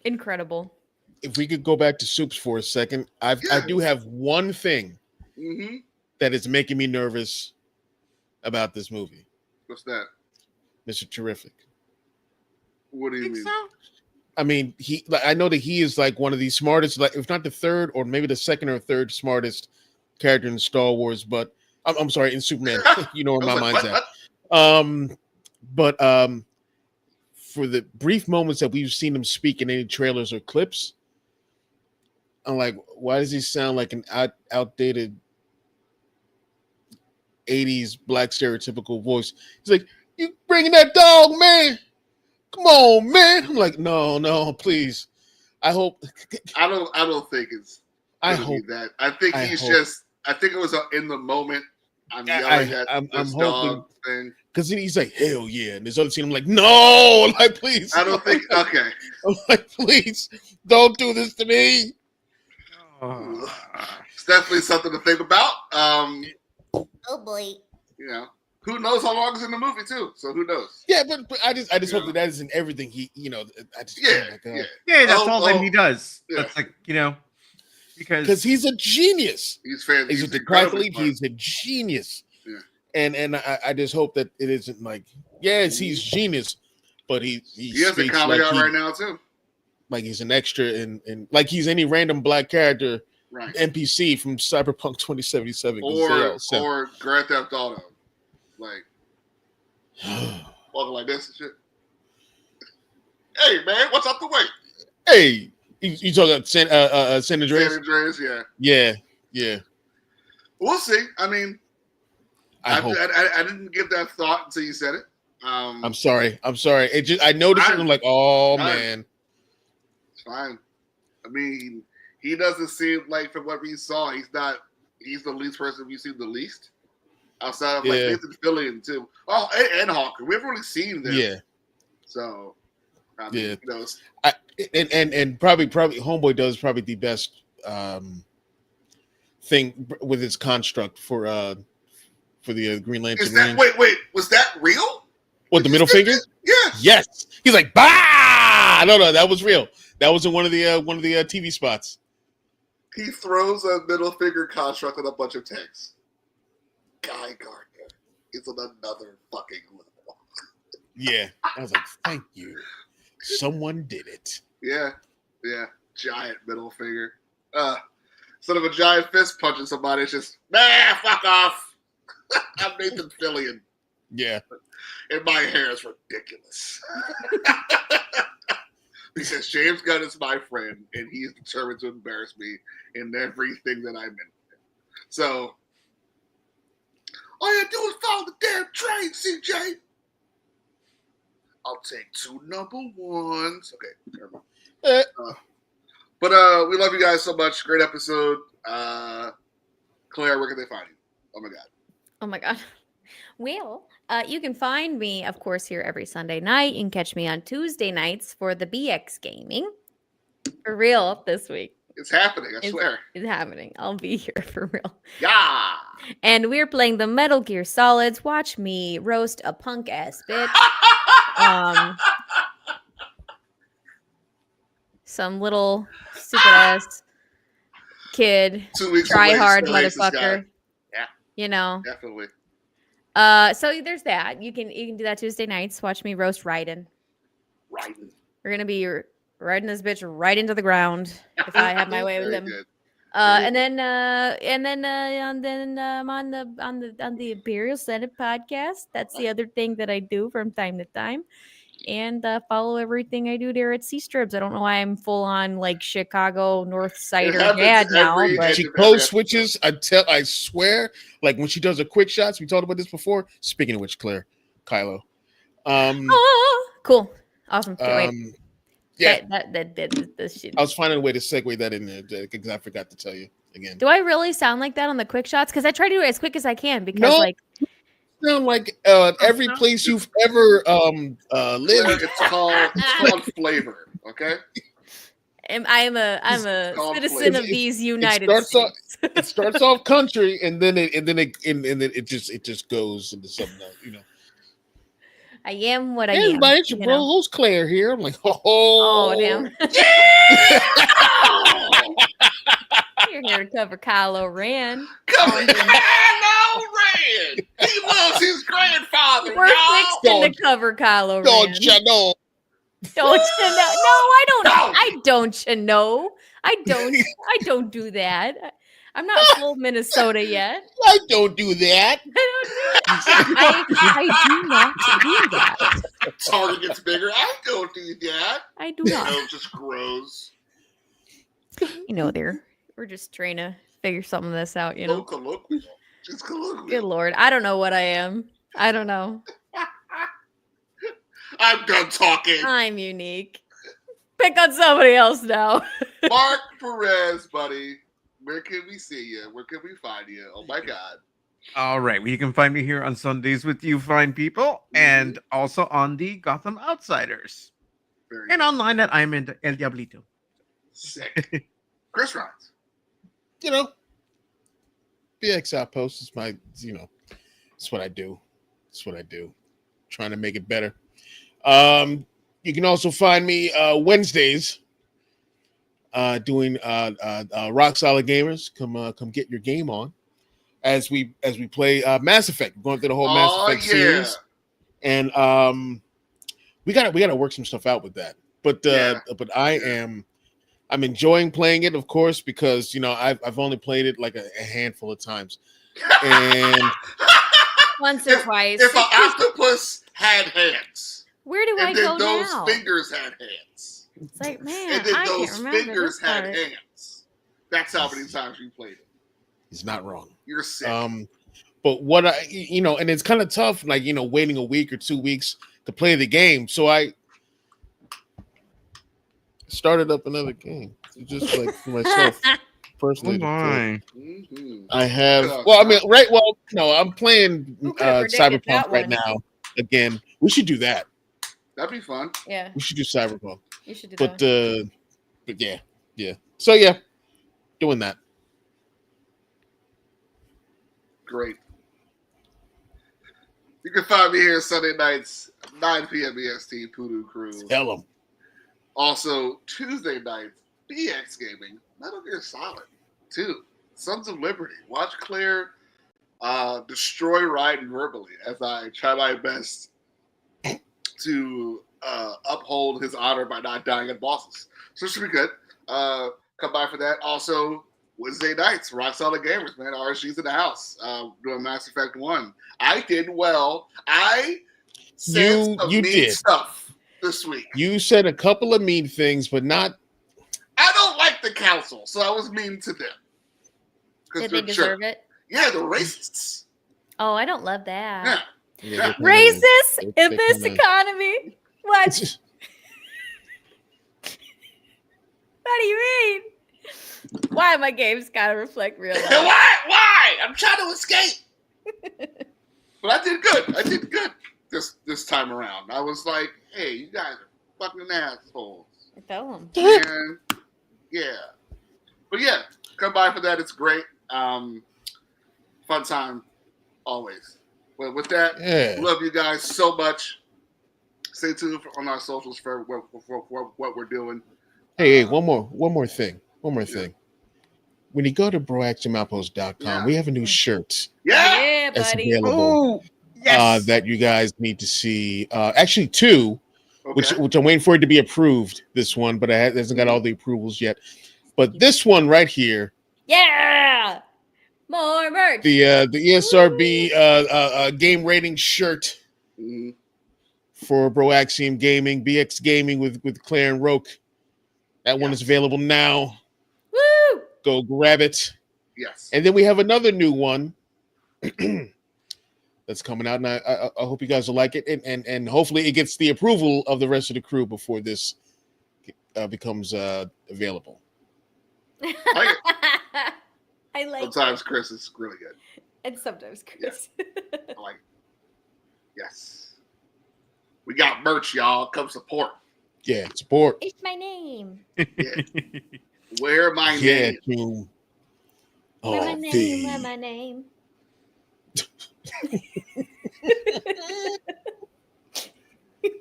Incredible. If we could go back to Soups for a second, I do have one thing that is making me nervous about this movie. What's that? Mr. Terrific. What do you mean? So? I mean, I know that he is like one of the smartest, like if not the third or maybe the second or third smartest character in Star Wars, but I'm sorry, in Superman. You know where my mind's at. But for the brief moments that we've seen him speak in any trailers or clips, I'm like, why does he sound like an outdated 80s black stereotypical voice? He's like, you bringing that dog, man? Come on, man. I'm like, no, please. I hope. I don't think it's. I hope that. I think he's just. I think it was in the moment. I'm yelling at this dog thing. Because he's like, hell yeah. And this other scene, I'm like, no, I'm like, please. I don't think. Okay. I'm like, please, don't do this to me. It's definitely something to think about. Oh boy. You know, who knows how long it's in the movie too? So who knows? Yeah, but I just hope that isn't everything he, I just, oh my God. Yeah, that's all that he does. Yeah. That's like, Because he's a genius. He's fantastic. He's a crackly, he's a genius. Yeah. And I just hope that it isn't like, yes, he's genius, but he has a comedy out right now too. Like he's an extra in like he's any random black character, right? NPC from Cyberpunk 2077 or Grand Theft Auto, like walking like this and shit. Hey man, what's up the way? Hey, you talking about San Andreas? San Andreas, yeah. Yeah. We'll see. I mean, I didn't give that thought until you said it. I'm sorry. It just I noticed it. And I'm like, oh man. It's fine. I mean, he doesn't seem like, from what we saw, he's the least person we've seen the least. Outside of like Nathan Fillion too. Oh, and Hawker. We haven't really seen them. Yeah. So I mean, and probably Homeboy does probably the best thing with his construct for the Green Lantern. Wait, was that real? What, the middle finger? Yeah. Yes. He's like, bah! No, that was real. That was in one of the TV spots. He throws a middle finger construct on a bunch of tanks. Guy Gardner is on another fucking level. Yeah. I was like, thank you. Someone did it. Yeah. Giant middle finger. Instead of a giant fist punching somebody, it's just, fuck off. I'm Nathan Fillion. Yeah. And my hair is ridiculous. Because James Gunn is my friend, and he is determined to embarrass me in everything that I'm in. So, all you do is follow the damn train, CJ. I'll take 2 number 1s. Okay, never mind. But we love you guys so much. Great episode. Claire, where can they find you? Oh my God. Well, you can find me, of course, here every Sunday night. You can catch me on Tuesday nights for the BX Gaming. For real this week. It's happening, I swear. It's happening. I'll be here for real. Yeah. And we're playing the Metal Gear Solids. Watch me roast a punk ass bitch. Some little stupid ass kid. 2 weeks try away, hard still hates this motherfucker. guy. Yeah. Definitely. So there's that. You can do that Tuesday nights. Watch me roast Raiden. We're gonna be riding this bitch right into the ground if I have my way with him. Good. And then I'm on the Imperial Senate podcast. That's the other thing that I do from time to time. And follow everything I do there at C-Strips. I don't know why I'm full on like Chicago North Sider dad now. But she code switches. I swear, like when she does the quick shots, we talked about this before. Speaking of which, Kylo. Cool. Awesome. Can't wait. Yeah. This shit. I was finding a way to segue that in there because I forgot to tell you again. Do I really sound like that on the quick shots? Because I try to do it as quick as I can because sound like every place you've ever lived. It's called flavor. Okay. I'm a citizen of these United States. It starts off country, and then it just goes into something else. I am what I am. Everybody, it's your bro, who's Claire here? I'm like, oh damn. You're here to cover Kylo Ren. Kylo Ren. He loves his grandfather. We're fixing to cover Kylo Ren. Don't you know? Don't you know? No, I don't. No. I don't you know? I don't do that. I'm not full Minnesota yet. I don't do that. I do not do that. Target gets bigger. I don't do that. I do not. It just grows. We're just trying to figure some of this out, Colloquial. Just colloquial. Good Lord. I don't know what I am. I don't know. I'm done talking. I'm unique. Pick on somebody else now. Mark Perez, buddy. Where can we see you? Where can we find you? Oh my God. All right. Well, you can find me here on Sundays with you fine people, and also on the Gotham Outsiders, Very and good. online at I'm in El Diablito. Sick. Chris Rhines. You know, BX Outpost is my, it's what I do. It's what I do. Trying to make it better. You can also find me Wednesdays doing Rock Solid Gamers. Come get your game on as we play Mass Effect. We're going through the whole Mass Effect series, and we gotta work some stuff out with that. But I'm enjoying playing it, of course, because I've only played it like a handful of times, and Once or twice. If an octopus had hands, Where do I and then go those now? fingers had hands, It's like, man, and then I can't those remember fingers this had part. hands. That's how many times you played it. he's not wrong. You're sick. But what and it's kind of tough, like waiting a week or 2 weeks to play the game. So I started up another game, just like for myself personally. I have. Well, I mean, right. Well, no, I'm playing Who could've predicted Cyberpunk that right one? now. Again, we should do that. That'd be fun. Yeah, We should do Cyberpunk. you should do But that. but yeah. So yeah, doing that. Great. You can find me here Sunday nights, 9 p.m. EST, PooDoo Croo. Tell them. Also, Tuesday nights, BX Gaming, Metal Gear Solid 2, Sons of Liberty. Watch Claire destroy Raiden verbally as I try my best to uphold his honor by not dying at bosses. So it should be good. Come by for that. Also, Wednesday nights, Rock Solid Gamers, man. RSG's in the house doing Mass Effect 1. I did well. I said some mean stuff this week. You said a couple of mean things, but not. I don't like the council, so I was mean to them. Did they deserve it? Yeah, they're racists. Oh, I don't love that. Yeah. Racist in this economy? What? What do you mean? Why my games gotta reflect real life? Why? I'm trying to escape. But I did good this time around. I was like, hey, you guys are fucking assholes. I tell them. And yeah. But yeah, come by for that. It's great. Fun time always. Well, with that, love you guys so much. Stay tuned on our socials for what we're doing. Hey, one more thing. When you go to broactionoutpost.com, we have a new shirt. Yeah, that's buddy. available. Yes. That you guys need to see. Actually, two, which I'm waiting for it to be approved. This one, but it hasn't got all the approvals yet. But this one right here. Yeah. More merch. The ESRB game rating shirt for Broaxium Gaming, BX Gaming with Claire and Roke. That one is available now. Woo! Go grab it. Yes. And then we have another new one that's coming out, and I hope you guys will like it, and hopefully it gets the approval of the rest of the crew before this becomes available. I like sometimes Chris is really good. And sometimes Chris. I like it. Yes. We got merch, y'all. Come support. Yeah, support. It's my name. Yeah. Wear my name. Tune. Wear my name. Wear my name.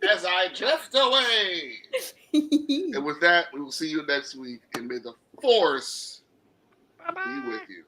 As I drift away. And with that, we will see you next week. And may the force be with you.